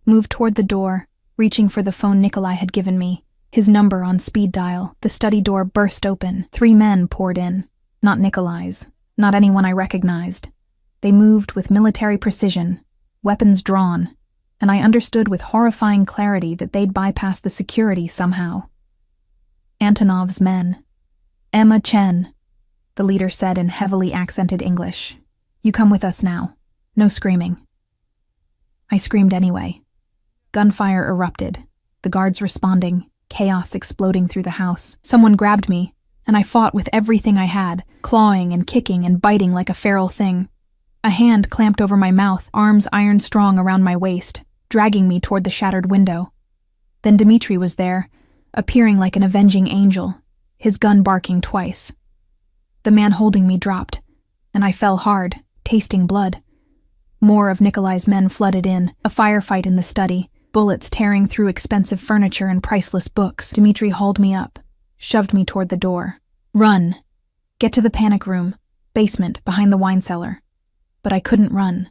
Moved toward the door, reaching for the phone Nikolai had given me, his number on speed dial. The study door burst open. 3 men poured in. Not Nikolai's, not anyone I recognized. They moved with military precision, weapons drawn, and I understood with horrifying clarity that they'd bypassed the security somehow. Antonov's men. "Emma Chen," the leader said in heavily accented English. "You come with us now. No screaming." I screamed anyway. Gunfire erupted, the guards responding, chaos exploding through the house. Someone grabbed me, and I fought with everything I had, clawing and kicking and biting like a feral thing. A hand clamped over my mouth, arms iron strong around my waist, dragging me toward the shattered window. Then Dmitri was there, appearing like an avenging angel, his gun barking twice. The man holding me dropped, and I fell hard, tasting blood. More of Nikolai's men flooded in, a firefight in the study, bullets tearing through expensive furniture and priceless books. Dmitri hauled me up, shoved me toward the door. "Run! Get to the panic room, basement, behind the wine cellar." But I couldn't run.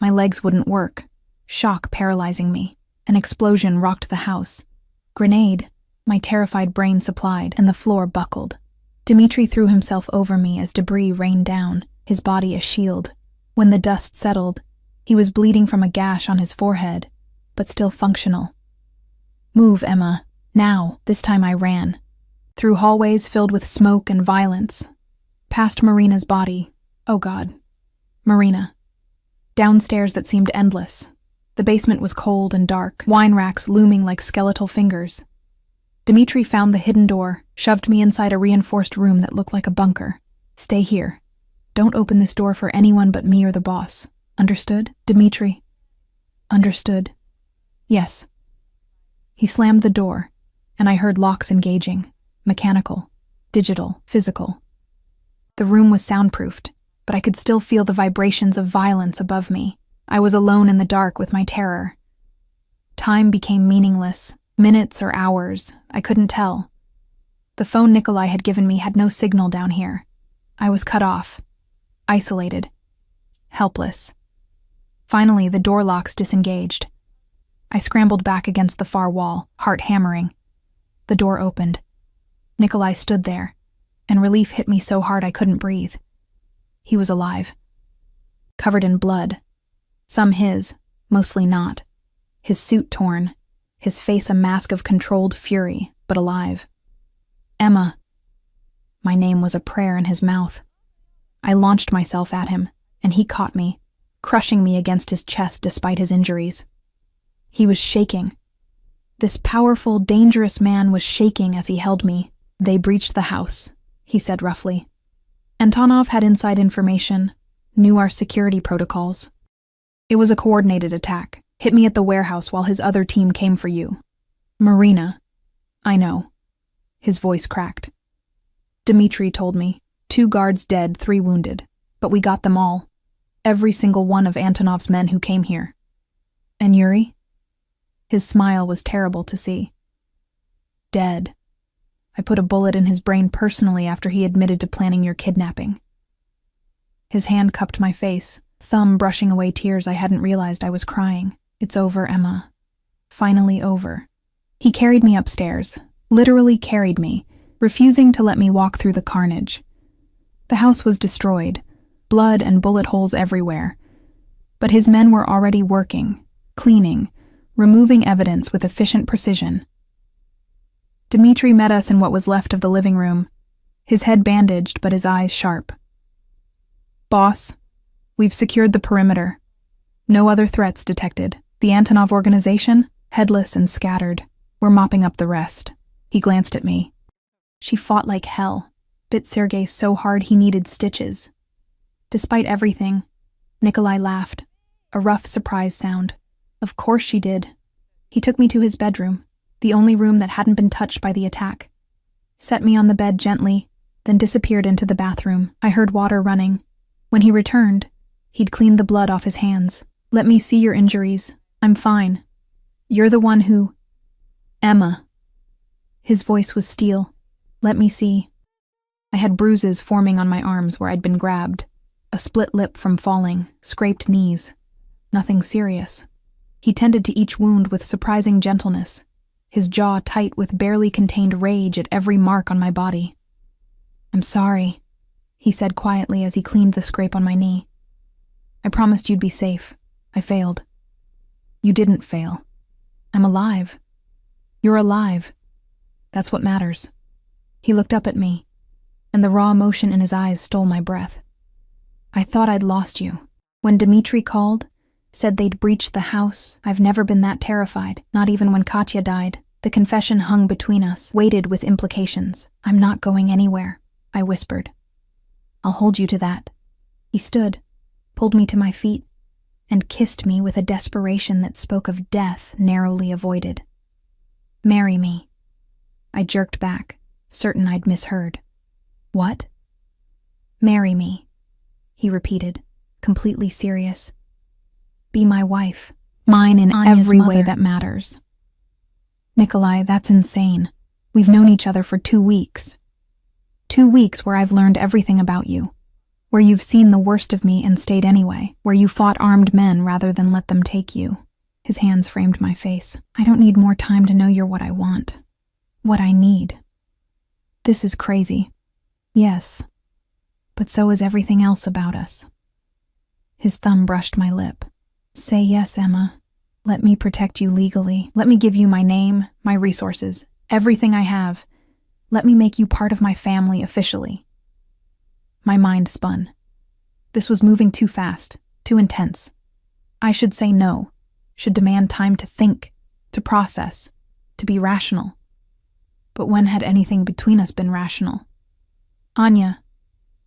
My legs wouldn't work, shock paralyzing me. An explosion rocked the house. Grenade, my terrified brain supplied, and the floor buckled. Dmitri threw himself over me as debris rained down, his body a shield. When the dust settled, he was bleeding from a gash on his forehead, but still functional. "Move, Emma, now." This time I ran. Through hallways filled with smoke and violence. Past Marina's body. Oh God. Marina. Downstairs that seemed endless. The basement was cold and dark, wine racks looming like skeletal fingers. Dmitri found the hidden door, shoved me inside a reinforced room that looked like a bunker. "Stay here. Don't open this door for anyone but me or the boss. Understood, Dmitri?" "Understood. Yes." He slammed the door, and I heard locks engaging. Mechanical, digital, physical. The room was soundproofed, but I could still feel the vibrations of violence above me. I was alone in the dark with my terror. Time became meaningless. Minutes or hours, I couldn't tell. The phone Nikolai had given me had no signal down here. I was cut off, isolated, helpless. Finally, the door locks disengaged. I scrambled back against the far wall, heart hammering. The door opened. Nikolai stood there, and relief hit me so hard I couldn't breathe. He was alive. Covered in blood. Some his, mostly not. His suit torn. His face a mask of controlled fury, but alive. "Emma." My name was a prayer in his mouth. I launched myself at him, and he caught me, crushing me against his chest despite his injuries. He was shaking. This powerful, dangerous man was shaking as he held me. "They breached the house," he said roughly. "Antonov had inside information, knew our security protocols. It was a coordinated attack. Hit me at the warehouse while his other team came for you." "Marina." "I know." His voice cracked. "Dmitri told me. 2 guards dead, 3 wounded. But we got them all. Every single one of Antonov's men who came here." "And Yuri?" His smile was terrible to see. "Dead. I put a bullet in his brain personally after he admitted to planning your kidnapping." His hand cupped my face, thumb brushing away tears I hadn't realized I was crying. It's over, Emma. Finally over. He carried me upstairs, literally carried me, refusing to let me walk through the carnage. The house was destroyed, blood and bullet holes everywhere. But his men were already working, cleaning, removing evidence with efficient precision. Dimitri met us in what was left of the living room, his head bandaged but his eyes sharp. Boss, we've secured the perimeter. No other threats detected. The Antonov organization, headless and scattered. We're mopping up the rest. He glanced at me. She fought like hell, bit Sergei so hard he needed stitches. Despite everything, Nikolai laughed, a rough surprise sound. Of course she did. He took me to his bedroom, the only room that hadn't been touched by the attack. Set me on the bed gently, then disappeared into the bathroom. I heard water running. When he returned, he'd cleaned the blood off his hands. Let me see your injuries. I'm fine. You're the one who... Emma. His voice was steel. Let me see. I had bruises forming on my arms where I'd been grabbed. A split lip from falling, scraped knees. Nothing serious. He tended to each wound with surprising gentleness, his jaw tight with barely contained rage at every mark on my body. I'm sorry, he said quietly as he cleaned the scrape on my knee. I promised you'd be safe. I failed. You didn't fail. I'm alive. You're alive. That's what matters. He looked up at me, and the raw emotion in his eyes stole my breath. I thought I'd lost you. When Dimitri called, said they'd breached the house, I've never been that terrified, not even when Katya died. The confession hung between us, weighted with implications. I'm not going anywhere, I whispered. I'll hold you to that. He stood, pulled me to my feet, and kissed me with a desperation that spoke of death narrowly avoided. Marry me. I jerked back, certain I'd misheard. What? Marry me, he repeated, completely serious. Be my wife, mine in Anya's every mother. way that matters. Nikolai, that's insane. We've known each other for 2 weeks. 2 weeks where I've learned everything about you. Where you've seen the worst of me and stayed anyway. Where you fought armed men rather than let them take you. His hands framed my face. I don't need more time to know you're what I want. What I need. This is crazy. Yes. But so is everything else about us. His thumb brushed my lip. Say yes, Emma. Let me protect you legally. Let me give you my name, my resources, everything I have. Let me make you part of my family officially. My mind spun. This was moving too fast, too intense. I should say no, should demand time to think, to process, to be rational. But when had anything between us been rational? Anya,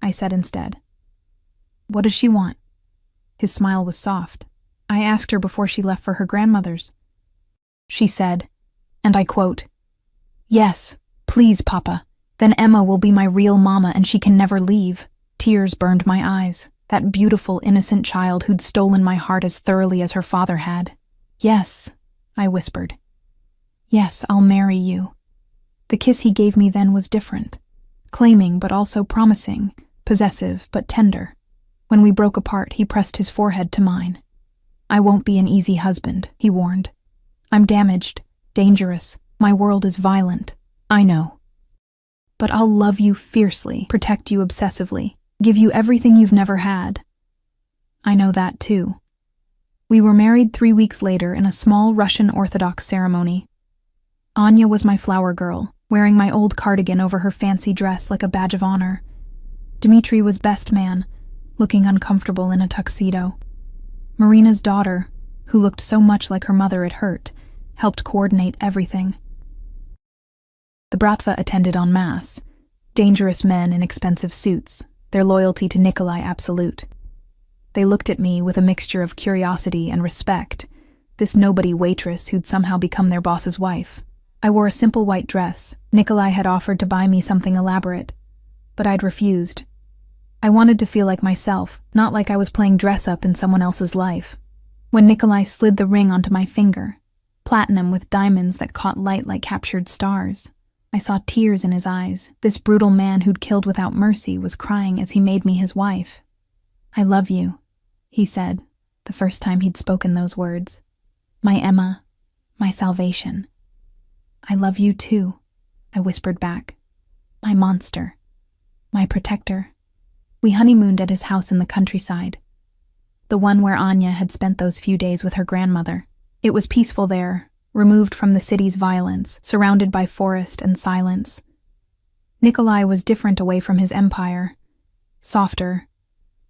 I said instead. What does she want? His smile was soft. I asked her before she left for her grandmother's. She said, and I quote, "Yes, please, Papa. Then Emma will be my real mama and she can never leave." Tears burned my eyes. That beautiful, innocent child who'd stolen my heart as thoroughly as her father had. Yes, I whispered. Yes, I'll marry you. The kiss he gave me then was different. Claiming but also promising, possessive but tender. When we broke apart, he pressed his forehead to mine. I won't be an easy husband, he warned. I'm damaged, dangerous, my world is violent. I know. But I'll love you fiercely, protect you obsessively, give you everything you've never had. I know that too. We were married 3 weeks later in a small Russian Orthodox ceremony. Anya was my flower girl, wearing my old cardigan over her fancy dress like a badge of honor. Dimitri was best man, looking uncomfortable in a tuxedo. Marina's daughter, who looked so much like her mother it hurt, helped coordinate everything. The Bratva attended en masse, dangerous men in expensive suits, their loyalty to Nikolai absolute. They looked at me with a mixture of curiosity and respect, this nobody waitress who'd somehow become their boss's wife. I wore a simple white dress. Nikolai had offered to buy me something elaborate, but I'd refused. I wanted to feel like myself, not like I was playing dress-up in someone else's life. When Nikolai slid the ring onto my finger, platinum with diamonds that caught light like captured stars, I saw tears in his eyes. This brutal man who'd killed without mercy was crying as he made me his wife. I love you, he said, the first time he'd spoken those words. My Emma, my salvation. I love you too, I whispered back. My monster. My protector. We honeymooned at his house in the countryside. The one where Anya had spent those few days with her grandmother. It was peaceful there, removed from the city's violence, surrounded by forest and silence. Nikolai was different away from his empire. Softer.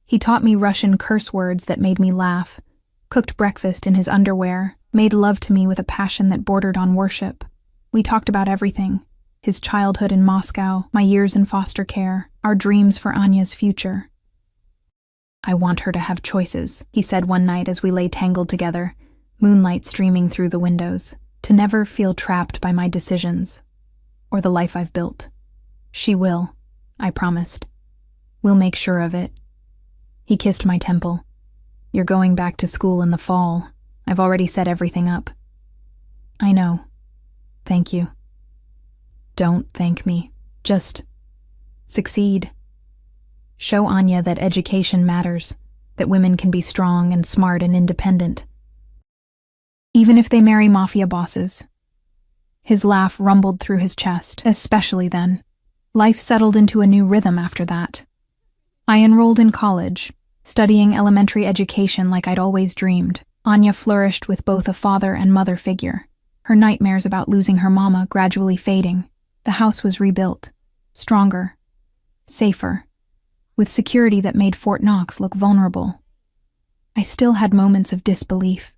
He taught me Russian curse words that made me laugh, cooked breakfast in his underwear, made love to me with a passion that bordered on worship. We talked about everything. His childhood in Moscow, my years in foster care, our dreams for Anya's future. I want her to have choices, he said one night as we lay tangled together, moonlight streaming through the windows, to never feel trapped by my decisions, or the life I've built. She will, I promised. We'll make sure of it. He kissed my temple. You're going back to school in the fall. I've already set everything up. I know. Thank you. Don't thank me. Just succeed. Show Anya that education matters, that women can be strong and smart and independent. Even if they marry mafia bosses. His laugh rumbled through his chest, especially then. Life settled into a new rhythm after that. I enrolled in college, studying elementary education like I'd always dreamed. Anya flourished with both a father and mother figure, her nightmares about losing her mama gradually fading. The house was rebuilt, stronger, safer, with security that made Fort Knox look vulnerable. I still had moments of disbelief.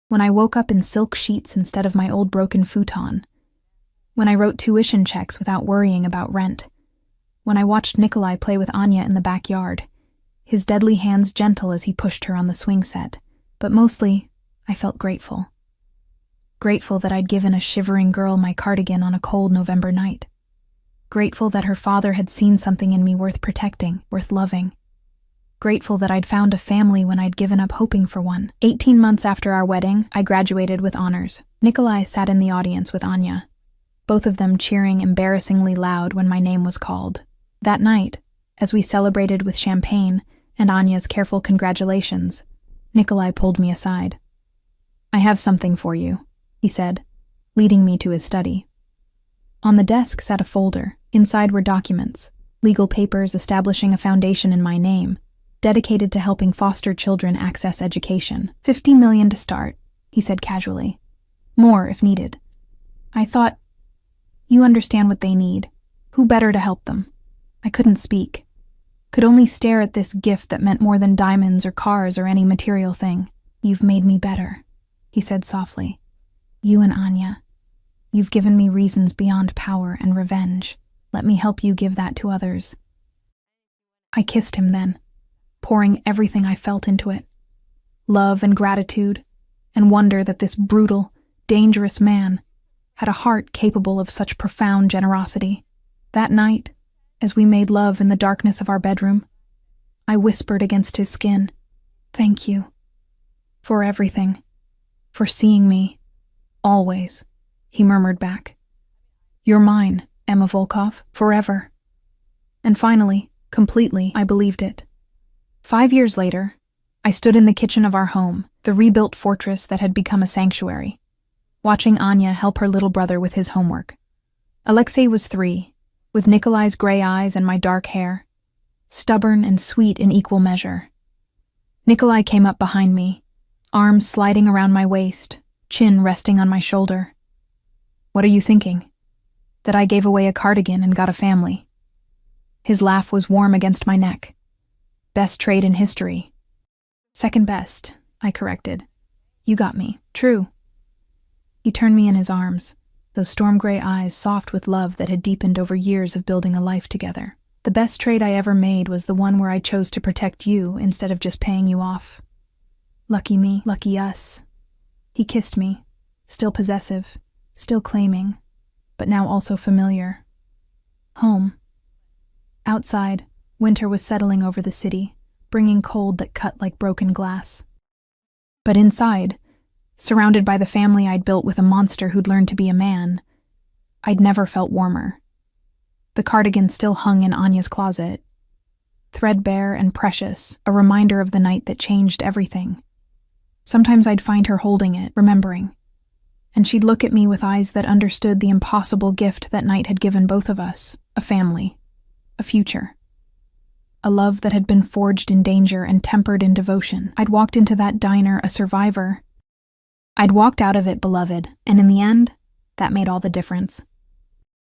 When I woke up in silk sheets instead of my old broken futon, when I wrote tuition checks without worrying about rent, when I watched Nikolai play with Anya in the backyard, his deadly hands gentle as he pushed her on the swing set, but mostly, I felt grateful. Grateful that I'd given a shivering girl my cardigan on a cold November night. Grateful that her father had seen something in me worth protecting, worth loving. Grateful that I'd found a family when I'd given up hoping for one. 18 months after our wedding, I graduated with honors. Nikolai sat in the audience with Anya, both of them cheering embarrassingly loud when my name was called. That night, as we celebrated with champagne and Anya's careful congratulations, Nikolai pulled me aside. I have something for you, he said, leading me to his study. On the desk sat a folder. Inside were documents, legal papers establishing a foundation in my name, dedicated to helping foster children access education. $50 million to start, he said casually. More if needed. I thought, you understand what they need. Who better to help them? I couldn't speak. Could only stare at this gift that meant more than diamonds or cars or any material thing. You've made me better, he said softly. You and Anya. You've given me reasons beyond power and revenge. Let me help you give that to others. I kissed him then, pouring everything I felt into it. Love and gratitude, and wonder that this brutal, dangerous man had a heart capable of such profound generosity. That night, as we made love in the darkness of our bedroom, I whispered against his skin, "Thank you. For everything. For seeing me. Always," he murmured back. "You're mine, Emma Volkov, forever." And finally, completely, I believed it. 5 years later, I stood in the kitchen of our home, the rebuilt fortress that had become a sanctuary, watching Anya help her little brother with his homework. Alexei was 3, with Nikolai's gray eyes and my dark hair, stubborn and sweet in equal measure. Nikolai came up behind me, arms sliding around my waist, chin resting on my shoulder. "What are you thinking? That I gave away a cardigan and got a family?" His laugh was warm against my neck. "Best trade in history." "Second best," I corrected. "You got me. True." He turned me in his arms, those storm-gray eyes soft with love that had deepened over years of building a life together. "The best trade I ever made was the one where I chose to protect you instead of just paying you off. Lucky me, lucky us." He kissed me, still possessive, still claiming, but now also familiar. Home. Outside, winter was settling over the city, bringing cold that cut like broken glass. But inside, surrounded by the family I'd built with a monster who'd learned to be a man, I'd never felt warmer. The cardigan still hung in Anya's closet, threadbare and precious, a reminder of the night that changed everything. Sometimes I'd find her holding it, remembering, and she'd look at me with eyes that understood the impossible gift that night had given both of us, a family, a future. A love that had been forged in danger and tempered in devotion. I'd walked into that diner a survivor. I'd walked out of it beloved, and in the end, that made all the difference.